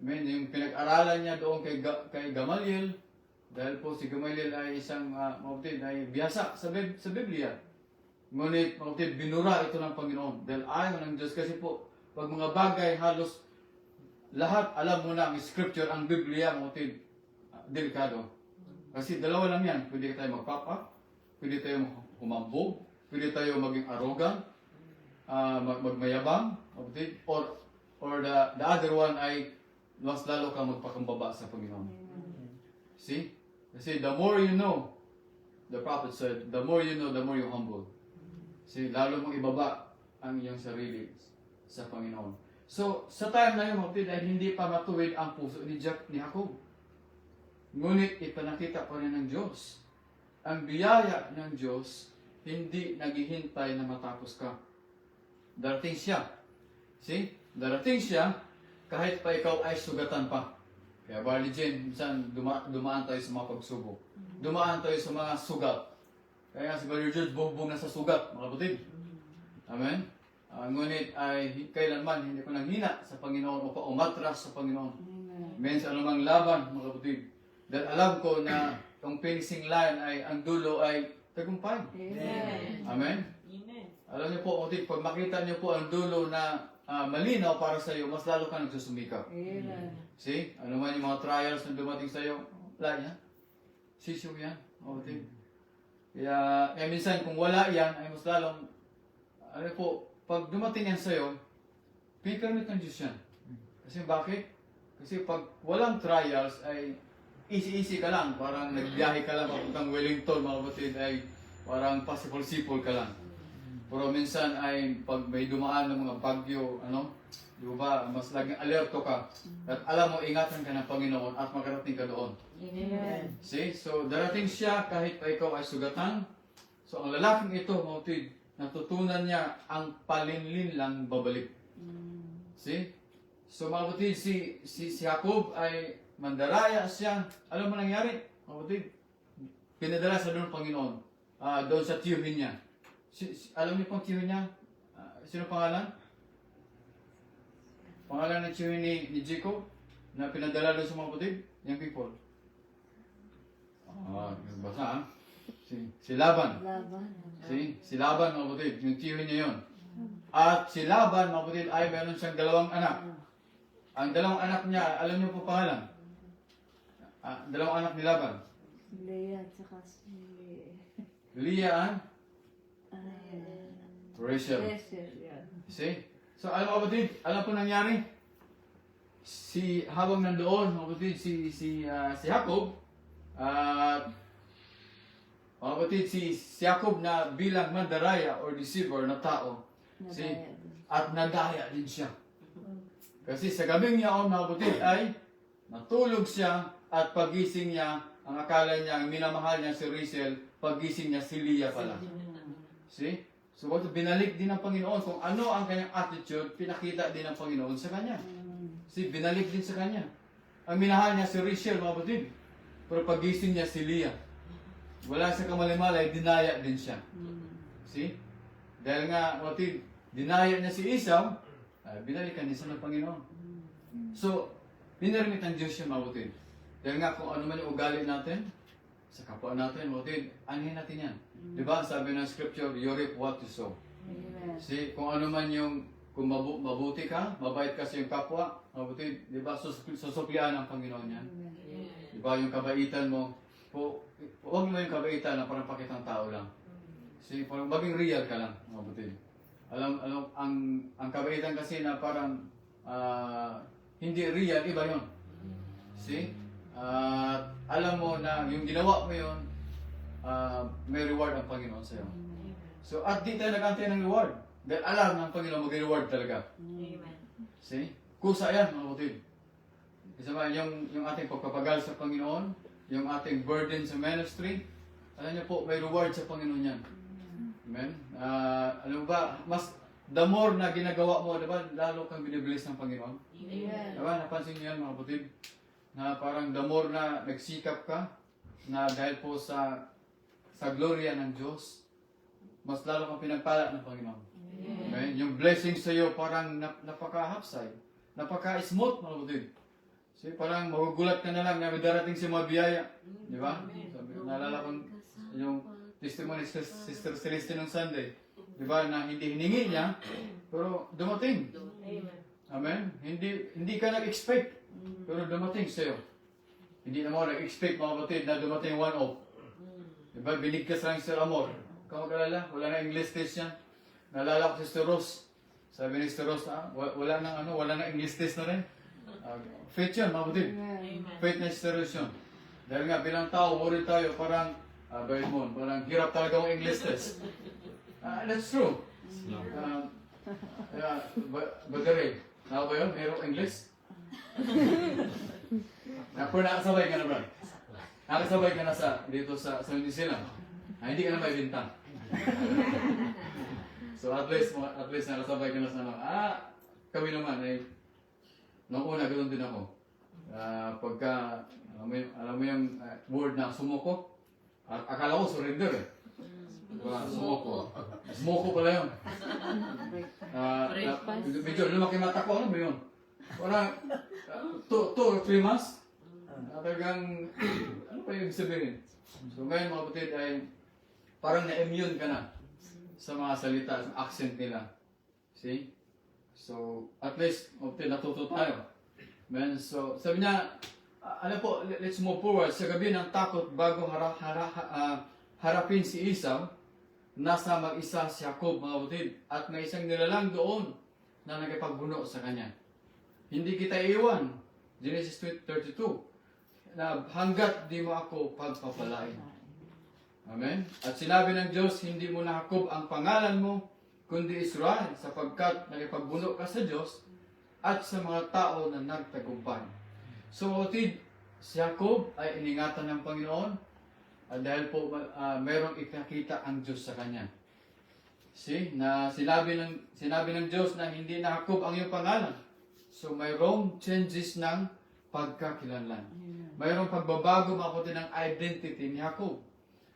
Amen. Yung pinag-aralan niya doon kay Gamaliel, dahil po si Gamaliel ay isang mga kapatid, ay biyasa sa Biblia. Ngunit mga kapatid, binura ito ng Panginoon. Dahil ayaw ng Diyos kasi po, pag mga bagay halos lahat alam mo na ang scripture, ang Biblia, mga kapatid, delikado. Kasi dalawa lang yan. Pwede tayo magpapa, pwede tayo humambog, pwede tayo maging arrogant, magmayabang, mga kapatid, or the other one ay mas lalo ka magpakumbaba sa Panginoon. See? Kasi the more you know, the prophet said, the more you know, the more you humble. See, lalo mong ibaba ang iyong sarili sa Panginoon. So, sa time na yun, mga kapatid, ay hindi pa matuwid ang puso ni Jacob. Ngunit ipinakita pa rin ng Diyos. Ang biyaya ng Diyos, hindi naghihintay na matapos ka. Darating siya. See? Darating siya, kahit pa ikaw ay sugatan pa. Kaya Barley Jane, minsan dumaan tayo sa mga pagsubok. Dumaan tayo sa mga sugat. Kaya si Brother George, bumbong na sa sugat, mga kapatid. Amen? Ngunit ay kailanman hindi ko nanghina sa Panginoon o umatras sa Panginoon. Amen? Sa anumang laban, mga kapatid. Dahil alam ko na ang finishing line ay, ang dulo ay tagumpay. Amen. Amen? Amen. Alam niyo po, kapatid, pag makita niyo po ang dulo na malinaw para sa iyo, mas lalo ka nagsusumikap. See? Ano man yung mga trials na dumating sa iyo, wala yan. Sisiw yan. Okay. Kaya minsan kung wala yan, ay mas lalong, ano po, pag dumating yan sa iyo, pinag-permit ng Diyos yan. Kasi bakit? Kasi pag walang trials, ay easy-easy ka lang. Parang nagbiyahe ka lang, papuntang Wellington, mga kapatid, ay parang pasipol-sipol ka lang. Pero minsan ay pag may dumaan ng mga bagyo, di ba, mas laging alerto ka. At alam mo, ingatan ka ng Panginoon at makarating ka doon. Amen. See? So, darating siya kahit pa ikaw ay sugatan. So, ang lalaking ito, mga kapatid, natutunan niya ang palinlin lang babalik. See? So, mga kapatid, si Jacob ay mandaraya siya. Alam mo nangyari, mga kapatid? Pinadala sa doon ng Panginoon. Doon sa tiyuhin niya. Alam niyo pong tiyuhin niya? Sino pangalan? Pangalan ng tiyuhin ni Jacob na pinadala doon sa mga kapatid? Young people. Basa ha? Si Laban. Si Laban, mga kapatid. Yung tiyuhin niya yun. At si Laban, mga kapatid, ay meron siyang dalawang anak. Ang dalawang anak niya, alam niyo po pangalan? Dalawang anak ni Laban. Leah at saka si Leah and Rachel. yan. See? So, alam mo kapatid, alam po nangyari? Habang nandoon, mga kapatid, si Jacob, mga kapatid, si Jacob na bilang mandaraya or deceiver na tao, at nadaya din siya. Kasi sa gabing niya, mga kapatid, ay natulog siya at pagising niya, ang akala niya, ang minamahal niya si Rachel, pagising niya si Leah pala. See? So, binalik din ng Panginoon kung ano ang kanyang attitude, pinakita din ng Panginoon sa kanya. See, binalik din sa kanya. Ang minahal niya si Rachel, mga kapatid, pero pagising niya si Leah. Wala sa kamalimalay, dinaya din siya. See? Dahil nga, mga kapatid, dinaya niya si Esau, binalikan din siya ng Panginoon. So, pinirmit ng Diyos siya, mga kapatid. Dahil nga, kung ano man yung ugali natin, sa kapwa natin, mga kapatid, anuhin natin yan. Diba? Sabi ng scripture, you reap what you sow. See, kung ano man yung, kung mabuti ka, mabait ka sa iyong kapwa, mga kapatid, diba? Susuklian ang Panginoon yan. Diba? Yung kabaitan mo, huwag mo yung kabaitan na parang pakitang tao lang. See, parang maging real ka lang, mga kapatid. Alam, ang kabaitan kasi na parang hindi real, iba yun. See? Alam mo na yung ginawa mo yun, may reward ang Panginoon sa'yo. So, at di tayo nag-antay ng reward. Dahil alam ng Panginoon mag-reward talaga. Amen. See? Kusa yan, mga kapatid. Isa ba, yung ating pagpapagal sa Panginoon, yung ating burden sa ministry, alam niyo po, may reward sa Panginoon yan. Amen? Ano ba, the more na ginagawa mo, diba, lalo kang binibilis ng Panginoon. Amen. Diba, napansin niyo yan mga kapatid? Na parang the more na nagsikap ka, na dahil po sa gloria ng Diyos, mas lalo kang pinagpala ng Panginoon. Amen? Yung blessing sa iyo parang napaka-hapsay, napaka-smooth mga kapatid. So, parang magugulat ka na lang na may darating si mga biyaya. Di ba? Sabi, naalala ko yung testimony ni Sister Celeste nung Sunday. Di ba? Na hindi hiningi niya, pero dumating. Amen? Hindi ka nag-expect, pero dumating sa'yo. Hindi naman nag-expect mga kapatid na dumating one-off. Di ba? Binigkas lang si Sir Amor. Ikaw mag-alala, wala na English test yan. Naalala ko si Sister Rose. Sabi ni Sister Rose, wala na English test na rin. Faith yun, mga kapatid. Faith na Sister Rose yun. Dahil nga, bilang tao, worried tayo, parang, parang hirap talaga ang English test. That's true. Bagare, naka ba yun? Mayroong English? Pero nakasabay ka na ba? Nakasabay ka na dito sa New Zealand. Hindi ka na may bintang. So at least nakasabay ka na sa kami naman ay nung una ganoon din ako. Pagka alam mo yung word na sumuko, akala ko surrender eh. Sumuko. Sumuko pala yun. Medyo lumaki mata ko, ano ba yun? Parang 2 or 3 months. Talagang, ano pa yung sabihin? So ngayon mga kapatid ay parang na-immune ka na sa mga salita, sa accent nila. See? So, at least, natuto tayo. Man, so, sabi niya, ano po, let's move forward. Sa gabi ng takot, bago harapin si Esau, nasa mag-isa si Jacob, mga kapatid, at may isang nilalang doon na nagipagbuno sa kanya. Hindi kita iiwan, Genesis 32, na hanggat di mo ako pagpapalain. Amen? At sinabi ng Diyos, hindi mo na Jacob ang pangalan mo, kundi Israel, sapagkat nakipagbuno ka sa Diyos at sa mga tao na nagtagumpay. So, otid, si Jacob ay iningatan ng Panginoon dahil po mayroong ikakita ang Diyos sa kanya. See, na sinabi ng Diyos na hindi na Jacob ang iyong pangalan. So, mayroong changes ng pagkakilanlan. Mayroong pagbabago, mga kapatid, ng identity ni Jacob.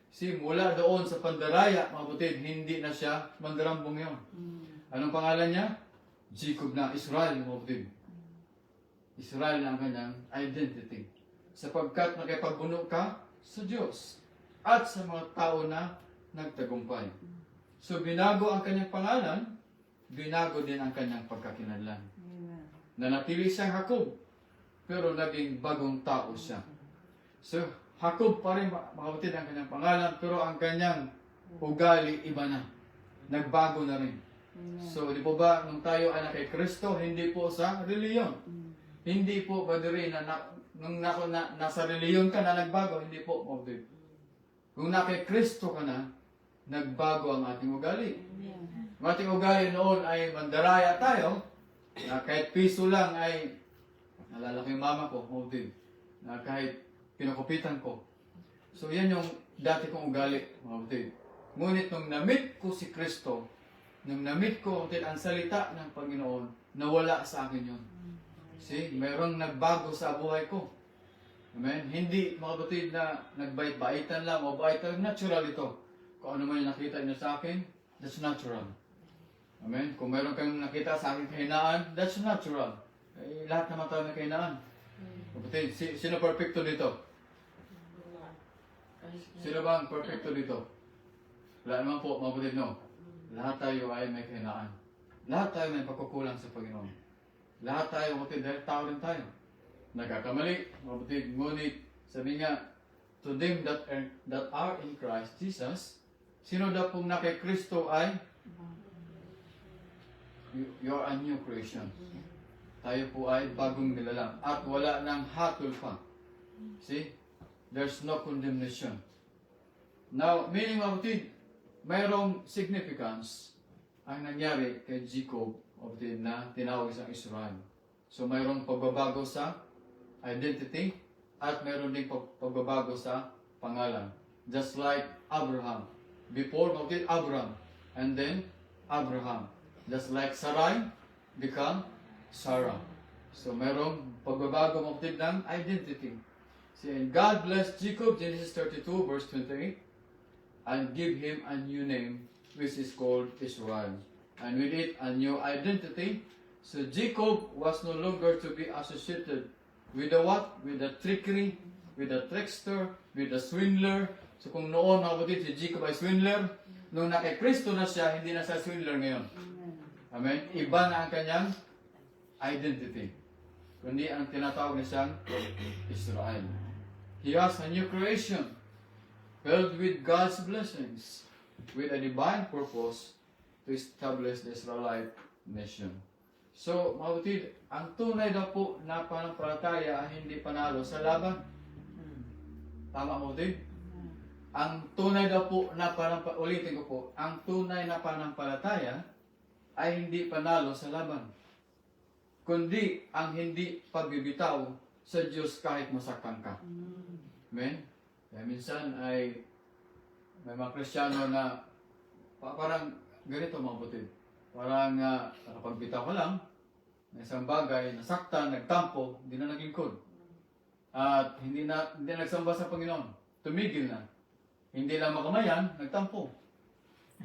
See, mula doon sa pandaraya, mga kapatid, hindi na siya mandarambong yun. Anong pangalan niya? Jacob na, Israel, mga kapatid. Israel na ang kanyang identity. Sapagkat nakipagbuno ka sa Diyos at sa mga tao na nagtagumpay. So, binago ang kanyang pangalan, binago din ang kanyang pagkakinanlan. Nanatili siyang Jacob, pero naging bagong tao siya. So, Jacob pa rin, makapatid ang kanyang pangalan, pero ang kanyang ugali iba na. Nagbago na rin. So, di po ba, nung tayo ay na kay Kristo, hindi po sa reliyon. Hindi po ba rin nung nasa reliyon ka na nagbago, hindi po, makapatid. Kung na kay Kristo ka na, nagbago ang ating ugali. Ang ating ugali noon ay mandaraya tayo, na kahit piso lang ay, nalala ko yung mama ko, makapatid, na kahit pinukupitan ko. So, yan yung dati kong ugali, mga kapatid. Ngunit nung na-meet ko si Kristo, nung na-meet ko ang salita ng Panginoon, nawala sa akin yun. See, mayroong nagbago sa buhay ko. Amen? Hindi, mga kapatid, na nagbait-baitan lang o baitan, natural ito. Kung ano man yung nakita niyo sa akin, that's natural. Amen? Kung mayroon kang nakita sa akin kahinaan, that's natural. Lahat naman tayo may kahinaan. Kapatid, sino perfecto dito? Sino ba ang perfecto dito? Wala naman po, mga kapatid, no? Lahat tayo ay may kahinaan. Lahat tayo may pagkukulang sa Panginoon. Lahat tayo, mga kapatid, dahil tao rin tayo. Nagkakamali, mga kapatid, ngunit sabi nga, to them that are in Christ Jesus, sino daw pong na kay Kristo ay you're a new creation. Tayo po ay bagong nilalang at wala nang hatol pa. See? There's no condemnation. Now, meaning mga kapatid, mayroong significance ang nangyari kay Jacob na tinawag sa Israel. So, mayroong pagbabago sa identity at mayroon ding pagbabago sa pangalan. just like Abraham. Before mabutid Abram, and then Abraham. Just like Sarai, become Sarah. So merong pagbabago mabutid ng identity. See, and God blessed Jacob, Genesis 32, verse 28, and give him a new name, which is called Israel. And with it, a new identity. So Jacob was no longer to be associated with the what? With the trickery, with the trickster, with the swindler. So kung noon mga kapatid, si Jacob ay swindler, nung nakay Kristo na siya, hindi na siya swindler ngayon. Amen? Iba na ang kanyang identity. Kundi ang tinatawag na siyang Israel. He has a new creation, filled with God's blessings, with a divine purpose to establish the Israelite nation. So, mga kapatid, ang tunay daw po na pananampalataya ay hindi panalo sa laban. Tama mga kapatid? Ang tunay daw po na ulitin ko po, ang tunay na pananampalataya ay hindi panalo sa laban. Kundi ang hindi pagbibitaw sa Diyos kahit masaktan ka. Amen? Kaya minsan ay may mga Kristiyano na parang ganito mga kapatid. Parang nakapagbitaw ka lang ng isang bagay, nasaktan, nagtampo, hindi na naglingkod. At hindi nagsamba sa Panginoon. Tumigil na. Hindi lang makamayan, nagtampo.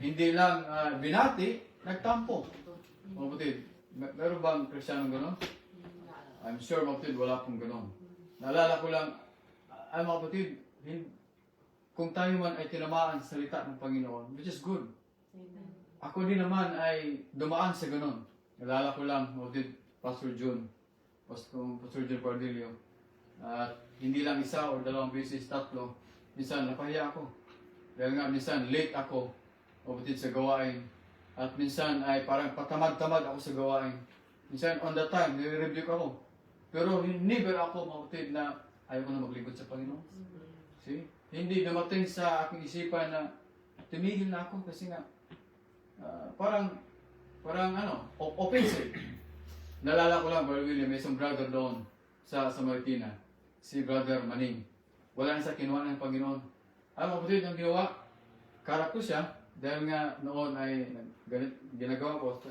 Hindi lang binati, nagtampo. Mga kapatid, meron bang Kristiyano gano'n? I'm sure mga kapatid, wala pong gano'n. Naalala ko lang, ay mga kapatid, kung tayo man ay tinamaan sa salita ng Panginoon, which is good. Ako din naman ay dumaan sa gano'n. Nalala ko lang, Pastor John Pardillo. At hindi lang isa o dalawang beses, tatlo. Minsan napahiya ako. Dahil nga minsan late ako sa gawain. At minsan ay parang patamad-tamad ako sa gawain. Minsan on the time, nire-review ako. Pero never ako mabutid na ayaw ko na maglingkod sa Panginoon. See? Hindi dumating sa aking isipan na tumigil na ako kasi nga parang offensive. Nalala ko lang, Brother William, may isang brother doon sa Marikina, si Brother Maning. Wala na sa kinuha ng Panginoon. Ang kapatid, ang ginawa, karap ko siya, dahil nga noon ay ginagawa ko,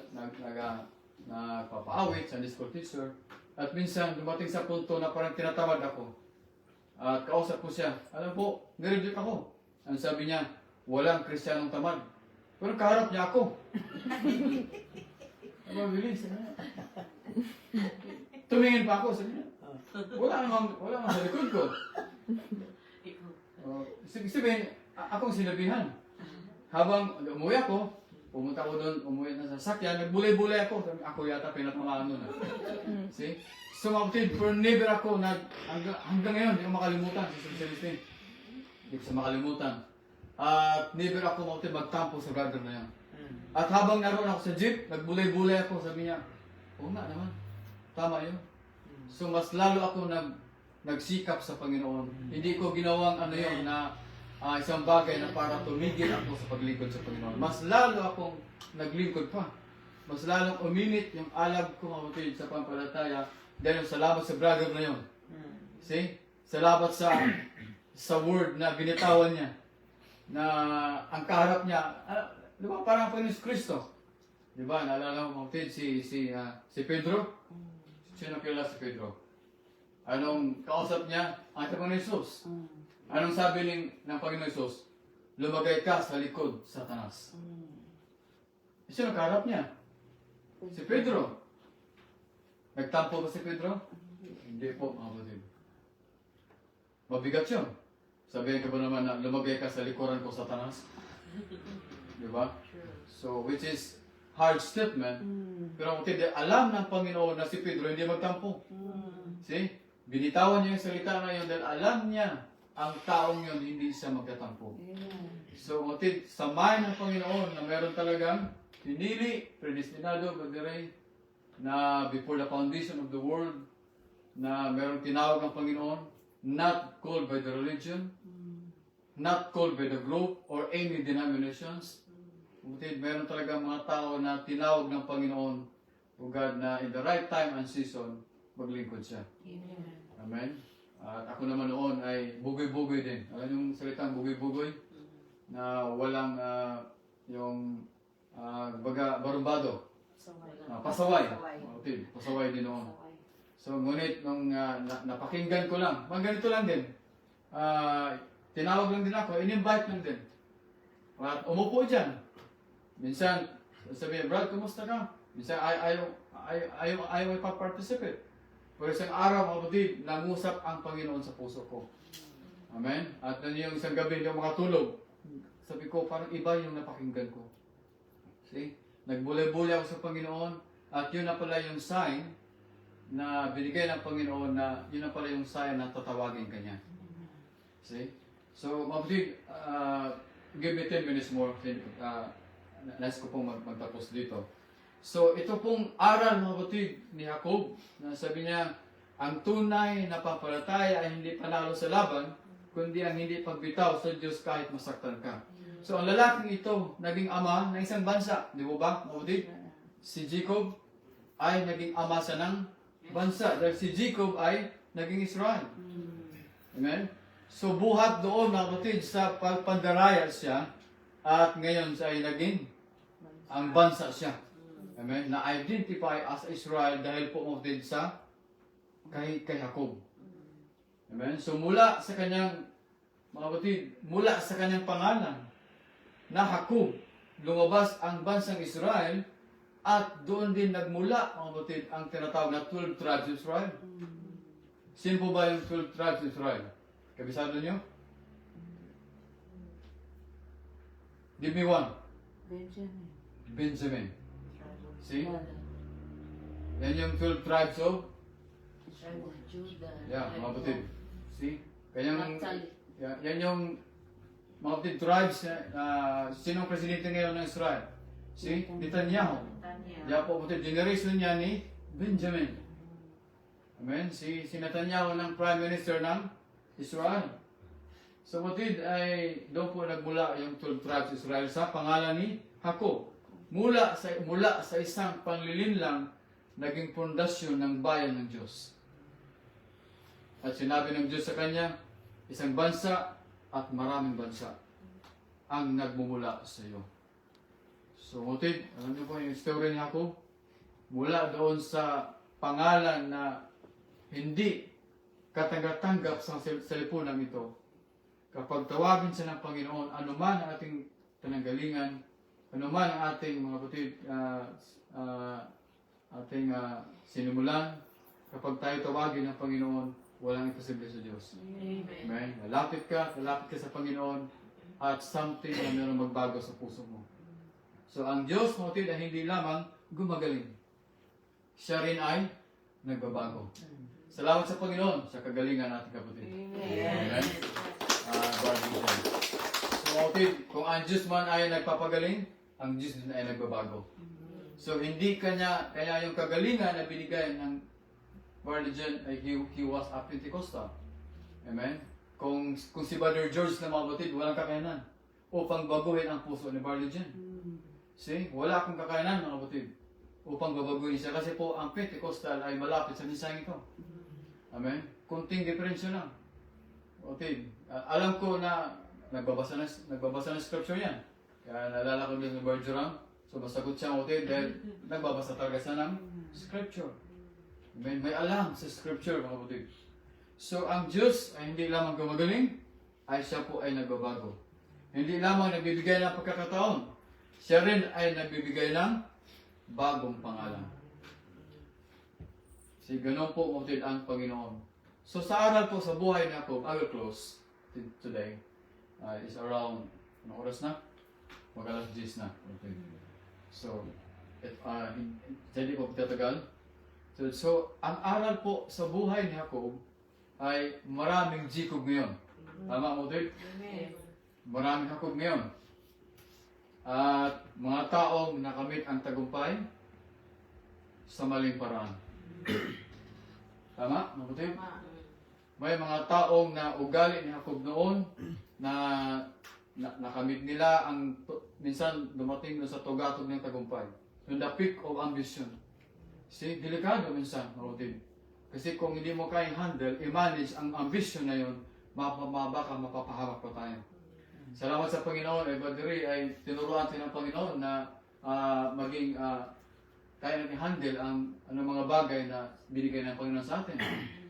nagpapaawit sa school teacher, at minsan dumating sa punto na parang tinatamad ako. At kausap ko siya, alam po, nireject ako. Ang sabi niya, walang Kristiyanong tamad. Pero kaharap niya ako. Ano bilis? Tumingin pa ako, sabi niya. Wala namang sa likod ko. Sabihin, akong sinabihan. Habang umuwi ako, pumunta ko doon, umuwi na sa sakyan, nagbulay-bulay ako. Sabi, ako yata pinatamaan doon. See? So, mabutid, for never ako, hanggang ngayon, hindi ko makalimutan sa Celestine. Hindi ko siya makalimutan. At never ako mabutid magtampo sa brother na yan. At habang naroon ako sa jeep, nagbulay-bulay ako, sabi niya, oo nga naman, tama yun. So, mas lalo ako nagsikap sa Panginoon. Hindi ko ginawang yun na isang bagay na para tumigil ako sa paglingkod sa Panginoon. Mas lalo akong naglingkod pa. Mas lalong uminit yung alab ko mabutid sa pampalataya dahil salamat sa brother na yun. See? Salamat sa word na binitawan niya. Na ang kaharap niya, di ba parang Panginoon Kristo? Di ba? Naalala mo mabutid si Pedro? Sino kilala si Pedro? Anong kausap niya? Ang Panginoon Jesus. Anong sabi ng Panginoon Jesus? Lumagay ka sa likod, Satanas. Sino kaharap niya? Si Pedro. Nagtampo ba si Pedro? Hindi po, mga kapatid. Mabigat yun. Sabihin ka ba naman na lumagay ka sa likuran ko, Satanas? Di ba? So, which is hard statement. Pero kapatid, alam ng Panginoon na si Pedro hindi magtampo. See? Binitawan niya yung salita na yun dahil alam niya ang taong yun hindi siya magtatampo. So, kapatid, samahin ng Panginoon na meron talagang pinili, predestinado, Brother na before the foundation of the world, na merong tinawag ng Panginoon, not called by the religion, not called by the group or any denominations. Meron talaga mga tao na tinawag ng Panginoon, o God, na in the right time and season, maglingkod siya. Amen? At ako naman noon ay bugoy-bugoy din. Alam yung salitang bugoy-bugoy? Na walang yung baga barumbado. Pasaway. Okay, pasaway din noon. So ngunit nung napakinggan ko lang, ganito lang din. Tinawag lang din ako, in-invite lang din. At umupo dyan. Minsan, sabihin, Brad, kumusta ka? Minsan, ayaw ipaparticipate. Pero isang araw, mga kapatid, nangusap ang Panginoon sa puso ko. Amen? At yung isang gabi, hindi ako makatulog. Sabi ko, parang iba yung napakinggan ko. See? Nagbulay-bulay ako sa Panginoon. At yun na pala yung sign na binigay ng Panginoon na yun na pala yung sign na tatawagin ka niya. See? So, mga kapatid, give me 10 minutes more. Nais ko pong magtapos dito. So, ito pong aral, mga kapatid, ni Jacob, na sabi niya, ang tunay na pampalataya ay hindi panalo sa laban, kundi ang hindi pagbitaw sa Diyos kahit masaktan ka. So, ang lalaking ito, naging ama ng isang bansa. Di ba ba, mga kapatid? Si Jacob ay naging ama sa ng bansa. Dahil si Jacob ay naging Israel. Amen? So, buhat doon, mga kapatid, sa pagpandaraya siya, at ngayon siya ay naging ang bansa siya. Amen? Na-identify as Israel dahil po din sa kay Jacob. Amen? So mula sa kanyang, mga kapatid, mula sa kanyang pangalan na Jacob, lumabas ang bansang Israel at doon din nagmula, mga kapatid, ang tinatawag na 12 tribes of Israel. Sino po ba yung 12 tribes of Israel? Kabisado nyo? Give me one. Benjamin. Benjamin. See? Yan yung 12 tribes of Judah. yeah, mga kapatid. See? Kanyang, Naphtali. yan yung mga kapatid tribes sinong presidente ngayon ng Israel? See? Netanyahu. Yan po kapatid, generation niya ni Benjamin. Amen? Si Netanyahu ng prime minister ng Israel. So kapatid ay doon po nagmula yung 12 tribes Israel sa pangalan ni Jacob. Mula sa isang panlilinlang naging pundasyon ng bayan ng Diyos. At sinabi ng Diyos sa kanya, isang bansa at maraming bansa ang nagmumula sa iyo. So, kapatid, alam niyo po yung story ni Jacob? Mula doon sa pangalan na hindi katanggap-tanggap sa lipunan ito, kapag tawagin siya ng Panginoon, anuman ang ating pinanggalingan, anuman ang ating mga kapatid, ating sinimulan, kapag tayo tawagin ng Panginoon, walang imposible sa Diyos. Amen. Lalapit ka sa Panginoon, at something na mayroong magbago sa puso mo. So, ang Diyos, mga kapatid, ay hindi lamang gumagaling. Siya rin ay nagbabago. Salamat sa Panginoon sa kagalingan natin, kapatid. Amen. So, kapatid, kung ang Diyos man ay nagpapagaling, ang Diyos din ay nagbabago. So, hindi kaya yung kagalingan na binigay ng Brother John ay he was a Pentecostal. Amen? Kung si Brother George na mga kapatid, walang kakayanan upang baguhin ang puso ni Brother John. See? Wala akong kakayanan, mga kapatid, upang babaguhin siya. Kasi po, ang Pentecostal ay malapit sa mensaheng ito. Amen? Kunting diferensya lang. Okay. Alam ko na nagbabasa ng scripture yan. Kaya naalala ko din ng Brother Joram. So masagot siya okay dahil nagbabasa talaga siya ng scripture. May alam sa scripture, mga kapatid. So ang Diyos ay hindi lamang gumagaling, ay siya po ay nagbabago. Hindi lamang nagbibigay ng pagkakataon, siya rin ay nagbibigay ng bagong pangalan. Si ganun po, mga kapatid, ang Panginoon. So sa aral po sa buhay na Jacob, I will close today. Is around, anong oras na? Mag-alas 10 na. Okay. So, hindi po tatagal. So, ang aral po sa buhay ni Jacob ay maraming Jacob ngayon. Tama mo, Dave? Maraming Jacob ngayon. At mga taong nakamit ang tagumpay sa maling paraan. Tama? Dave? May mga taong na ugali ni Jacob noon na nakamit nila ang minsan dumating sa tugatog ng tagumpay. Yung the peak of ambition. See, delikado minsan, kapatid. Kasi kung hindi mo kayang handle, i-manage ang ambition na yun, baka mapapahamak pa tayo. Salamat sa Panginoon, Brother Ray, ay tinuruan tayo ng Panginoon na maging kaya natin handle ang mga bagay na binigay ng Panginoon sa atin.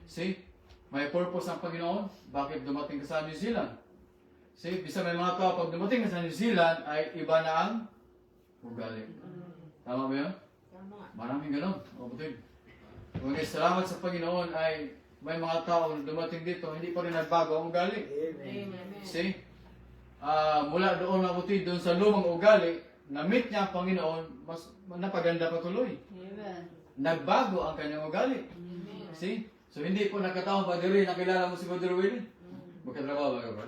See? May purpose ang Panginoon. Bakit dumating ka sa New Zealand? See? Bisa may mga tao, pag dumating ka sa New Zealand, ay iba na ang ugali. Tama ba yun? Tama. Maraming ganon. O, butid. Kung salamat sa Panginoon ay may mga tao na dumating dito, hindi pa rin nagbago ang ugali. Amen. See? Mula doon mabuti, doon sa lumang ugali, na-meet niya ang Panginoon, mas napaganda patuloy. Amen. Nagbago ang kanyang ugali. See? So hindi po nagkataon pa diri, nakilala mo si Brother Willie? Magkatrabaho ba ka?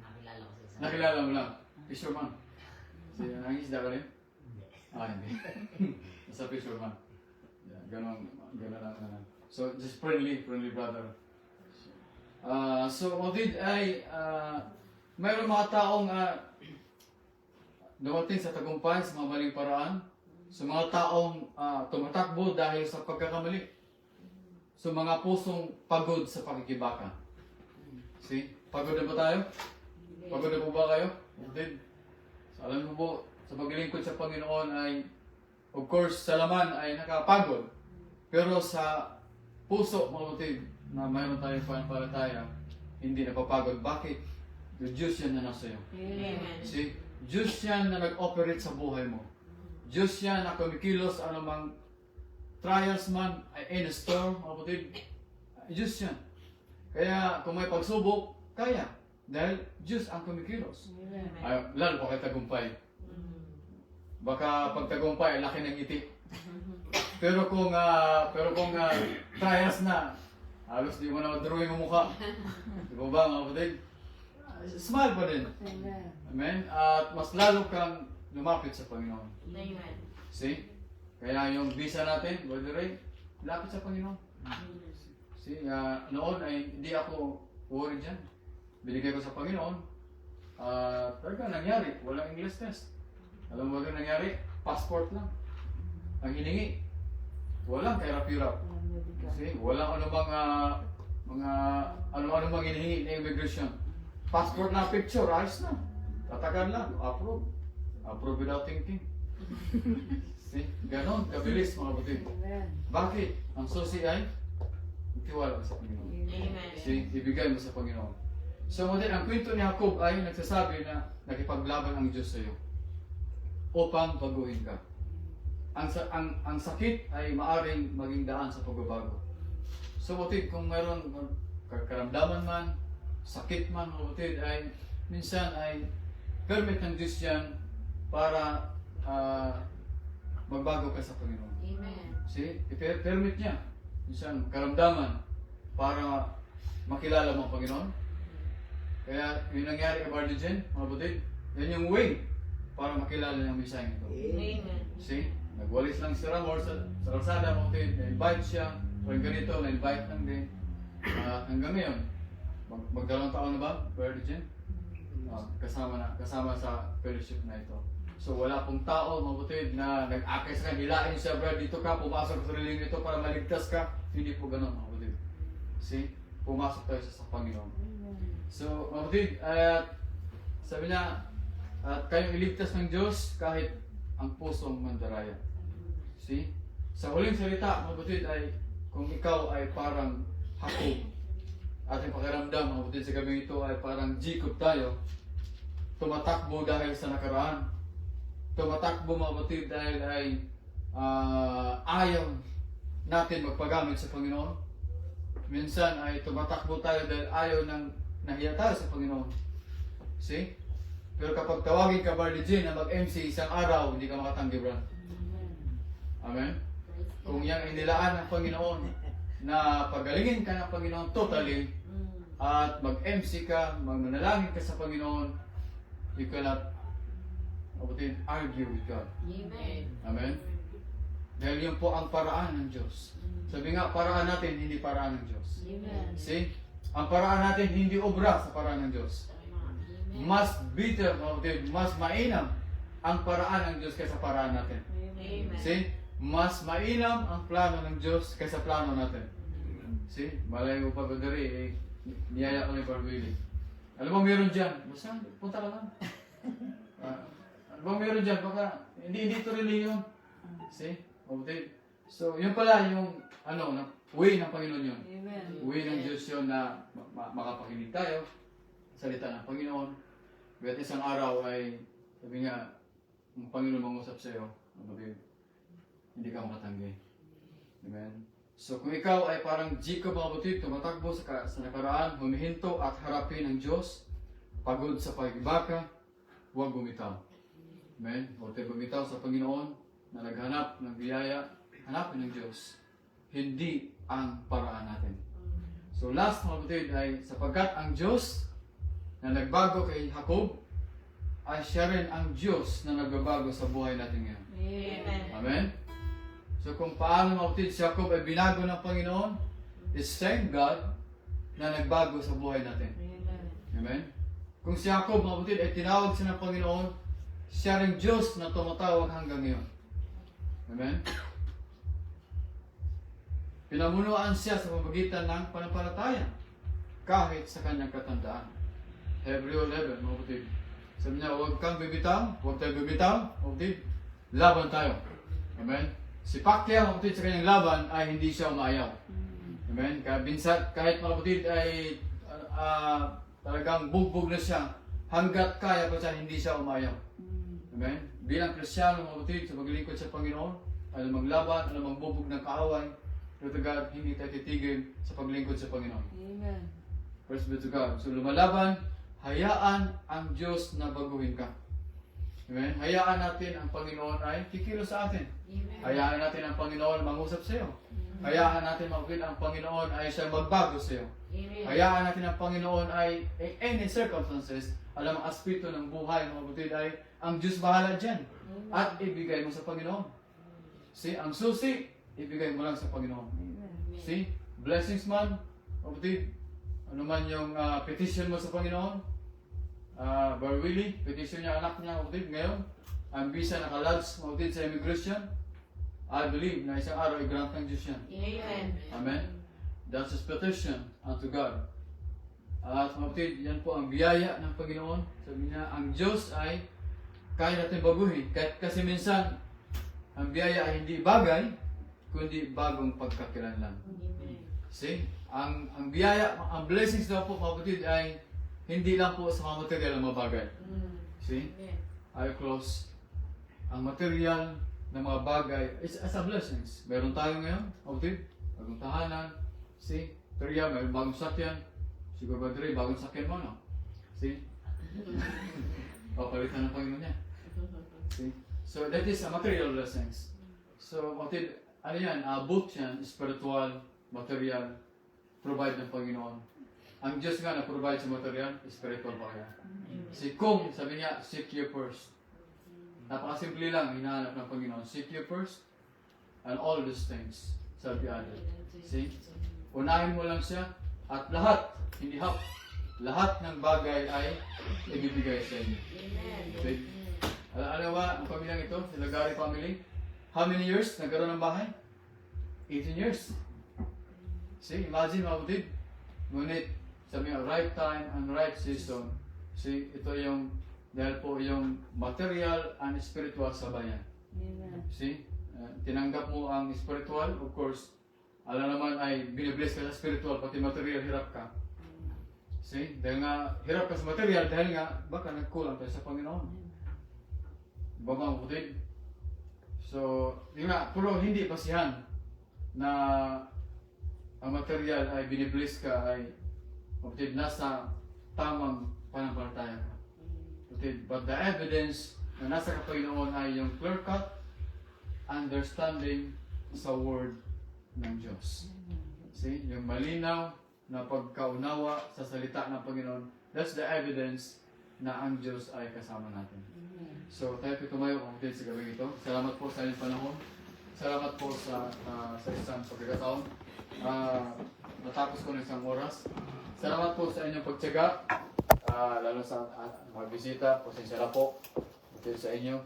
Nakilala ko siya sa... Nakilala mo lang. Fisherman. Si nangisda ka rin? Hindi. Nasa fisherman. Yeah, ganon lang. So just friendly brother. So Odid ay mayroong mga taong dumating sa tagumpay sa mga maling paraan. So mga taong tumatakbo dahil sa pagkakamali. So mga pusong pagod sa pakikibaka. See? Pagod na ba tayo? Pagod na po ba kayo? Odid. So alam mo po, sa paglilingkod sa Panginoon ay, of course, sa laman ay nakapagod. Pero sa puso, mabuti na mayroon tayong panampalataya, hindi napapagod. Bakit? Yung Diyos yan na nasa iyo. Amen. See? Diyos yan na nag-operate sa buhay mo. Diyos yan na kumikilos anumang trials man, in a storm, mabuti. Diyos yan. Kaya kung may pagsubok, kaya. Dahil Diyos ang kumikilos. Ay, lalo pa kay tagumpay. Baka pag tagumpay, laki ng ngiti. Pero kung trials na, halos di mo na drawing ang mukha. Di ba ba mga kapatid? Smile pa din. Amen. Amen? At mas lalo kang lumapit sa Panginoon. Amen. See? Kaya yung visa natin, Brother Ray, lapit sa Panginoon. See, noon ay hindi ako worried dyan. Binigay ko sa Panginoon. Talaga nangyari, walang English test. Alam mo ba nangyari? Passport lang. Ang hiningi. Walang kahirap-hirap. See, walang anumang hinihingi na immigration. Passport na picture, ayos na. Tatagan lang, approve. Approve without thinking. See, ganon, kabilis mga kapatid. Amen. Bakit? Ang susi ay itiwala ka sa Panginoon. Amen. See, ibigay mo sa Panginoon. So, ang kwento ni Jacob ay nagsasabi na nakipaglaban ang Diyos sa iyo upang baguhin ka. Ang sakit ay maaring maging daan sa pagbabago. So, butid, kung mayroon karamdaman man, sakit man, butid, ay minsan ay permit ng Diyos yan para magbago ka sa Panginoon. Amen. See, permit niya. Minsan, karamdaman para makilala mo ang Panginoon. Kaya, yung nangyari kay Brother Jen, mga butid, yan yung way para makilala niya ang misayang ito. Amen. See? Nagwalis lang si Ramor sa kalsada, mga butid, na-invite siya, parang ganito, na-invite lang din. Hanggang ngayon, magdalawang taon na ba, Brother Jen? Kasama sa fellowship na ito. So wala pong tao, mga butid, na nag-akay sa kanila, hilain siya, brad, dito ka, pumasok sa riling ito para maligtas ka. Hindi po ganun, mga butid. See? Pumasok tayo sa Panginoon. So, mga butid, sabi niya, at kayong iligtas ng Diyos kahit ang pusong mandaraya. See? Sa huling salita, mga butid, ay kung ikaw ay parang Jacob, ating pakiramdam, mga butid, sa gabi ito ay parang Jacob tayo, tumatakbo dahil sa nakaraan. Tumatakbo, mga butid, dahil ay ayaw natin magpagamit sa Panginoon. Minsan ay tumatakbo tayo dahil ayaw nang nahiya tayo sa Panginoon. See? Pero kapag tawagin ka, Brother Jen, na mag-MC isang araw, hindi ka makatanggi, bro. Amen? Kung yan ay nilaan ng Panginoon, na pagalingin ka ng Panginoon totally, at mag-MC ka, magmanalangin ka sa Panginoon, you cannot argue with God. Amen. Amen? Dahil yun po ang paraan ng Diyos. Sabi nga, paraan natin, hindi paraan ng Diyos. Amen. See? Ang paraan natin, hindi obra sa paraan ng Diyos. Mas bitter, mas mainam ang paraan ng Diyos kaysa paraan natin. Amen. See? mas mainam ang plano ng Diyos kaysa plano natin. See? Malay mo pa ba dari, niyaya ko ni Barbili. Alam mo, meron dyan. Basta, punta ka lang. Alam mo, meron dyan. Baka, hindi ito reliyon. See? Okay. So, yun pala yung, way ng Panginoon yun. Amen. Way ng Diyos yun na makapakinig tayo. Salita ng Panginoon. At isang araw ay, sabi nga, ang Panginoon mangusap sa iyo, hindi ka makatanggi. Amen? So kung ikaw ay parang Jacob mga kapatid, tumatakbo sa nakaraan, humihinto at harapin ang Diyos, pagod sa pagibaka, huwag bumitaw. Amen? Huwag tayo bumitaw sa Panginoon na naghanap ng biyaya, hanapin ng Diyos. Hindi ang paraan natin. So last mga kapatid ay sapagkat ang Diyos na nagbago kay Jacob, ay siya rin ang Diyos na nagbabago sa buhay natin ngayon. Amen. Amen? So kung paano mga kapatid, si Jacob ay binago ng Panginoon, is same God na nagbago sa buhay natin. Amen. Amen? Kung si Jacob mga kapatid ay tinawag siya ng Panginoon, siya rin Diyos na tumatawag hanggang ngayon. Amen? Pinamunuan siya sa pamagitan ng panampalataya kahit sa kanyang katandaan. Hebreo 11, mga kapatid. Sabi niya, huwag kang bibitaw, huwag tayo bibitaw, mga kapatid. Laban tayo. Amen? Si Pacquiao, mga kapatid, sa kanyang laban ay hindi siya umayaw. Amen? Kaya binsat, kahit mga kapatid ay talagang bugbog na siya, hanggat kaya pa siya, hindi siya umayaw. Amen? Bilang Kristyano, mga kapatid, sa paglingkod sa Panginoon, alam maglaban, alam magbubog ng kaaway, pero to God, hindi tayo titigil sa paglingkod sa Panginoon. Amen. Praise be to God. So lumalaban, hayaan ang Diyos na baguhin ka. Amen? Hayaan natin ang Panginoon ay kikilos sa atin. Hayaan natin ang Panginoon mangusap sa iyo. Hayaan natin mapagin ang Panginoon ay siya magbago sa iyo. Hayaan natin ang Panginoon ay in any circumstances, alam ang aspeto ng buhay ng mga kapatid ay ang Diyos bahala dyan. At ibigay mo sa Panginoon. See, ang susi, ibigay mo lang sa Panginoon. See, blessings man, kapatid, ano man yung petition mo sa Panginoon, Bar Willie, petition niya anak niya, kapatid, ngayon, ang visa naka-lodge, kapatid, sa immigration, I believe na isang araw i-grant ng Diyos yan. Amen. Amen? That's his petition unto God. At kapatid, yan po ang biyaya ng Panginoon. Sabi niya, ang Diyos ay kaya natin baguhin. Kasi minsan, ang biyaya ay hindi bagay, kundi bagong pagkakilanlan. See? Ang biyaya, ang blessings daw po, kapatid, ay hindi lang po sa mga material na mga bagay. See? I close. Ang material na mga bagay is as a blessings. Meron tayo ngayon, kapatid, bagong tahanan. See? Teriya, mayroong bagong sakyan. Siguro ba rin, bagong sakyan mo, no? See? Papalitan ng Panginoon niya. See? So that is a material blessings. So, kapatid, ano yan? Both yan, spiritual, material, provide ng Panginoon. Ang Diyos nga na-provide sa material, spiritual pa kaya. Si Kung, sabi niya, seek you first. Napakasimple lang, hinahanap ng Panginoon. Seek you first, and all these things shall be added. See? Unahin mo lang siya, at lahat, hindi half, lahat ng bagay ay ibibigay sa inyo. See? Alam ba, ang pamilyang ito, si Lagari family, how many years nagkaroon ng bahay? 18 years. See, imagine mga kapatid, ngunit sabi nga, right time and right season. See, ito yung, dahil po yung material and spiritual sabayan. Amen. See, tinanggap mo ang spiritual, of course, alam naman ay binibless ka sa spiritual, pati material, hirap ka. See, dahil nga, hirap ka sa material, dahil nga, baka nagkulang tayo sa Panginoon. Diba mga kapatid? So, yun nga, pero hindi pasihan na ang material ay binibless ka ay kapatid, nasa tamang panampalataya ka. Kapatid, but the evidence na nasa Panginoon ay yung clear-cut understanding sa word ng Diyos. See, yung malinaw na pagkaunawa sa salita ng Panginoon, that's the evidence na ang Diyos ay kasama natin. So, tayo po tumayo kapatid sa gabi ito. Salamat po sa inyong panahon. Salamat po sa isang pagkakataon. Natapos ko ng isang oras. Salamat po sa inyong pagtiyaga, lalo sa mga bisita, pasensya na po sa inyo.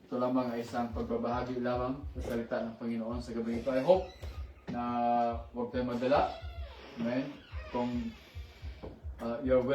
Ito ito lamang ay isang pagbabahagi lamang sa salita ng Panginoon sa gabi ito. I hope na huwag tayong madala. Amen. Kung you're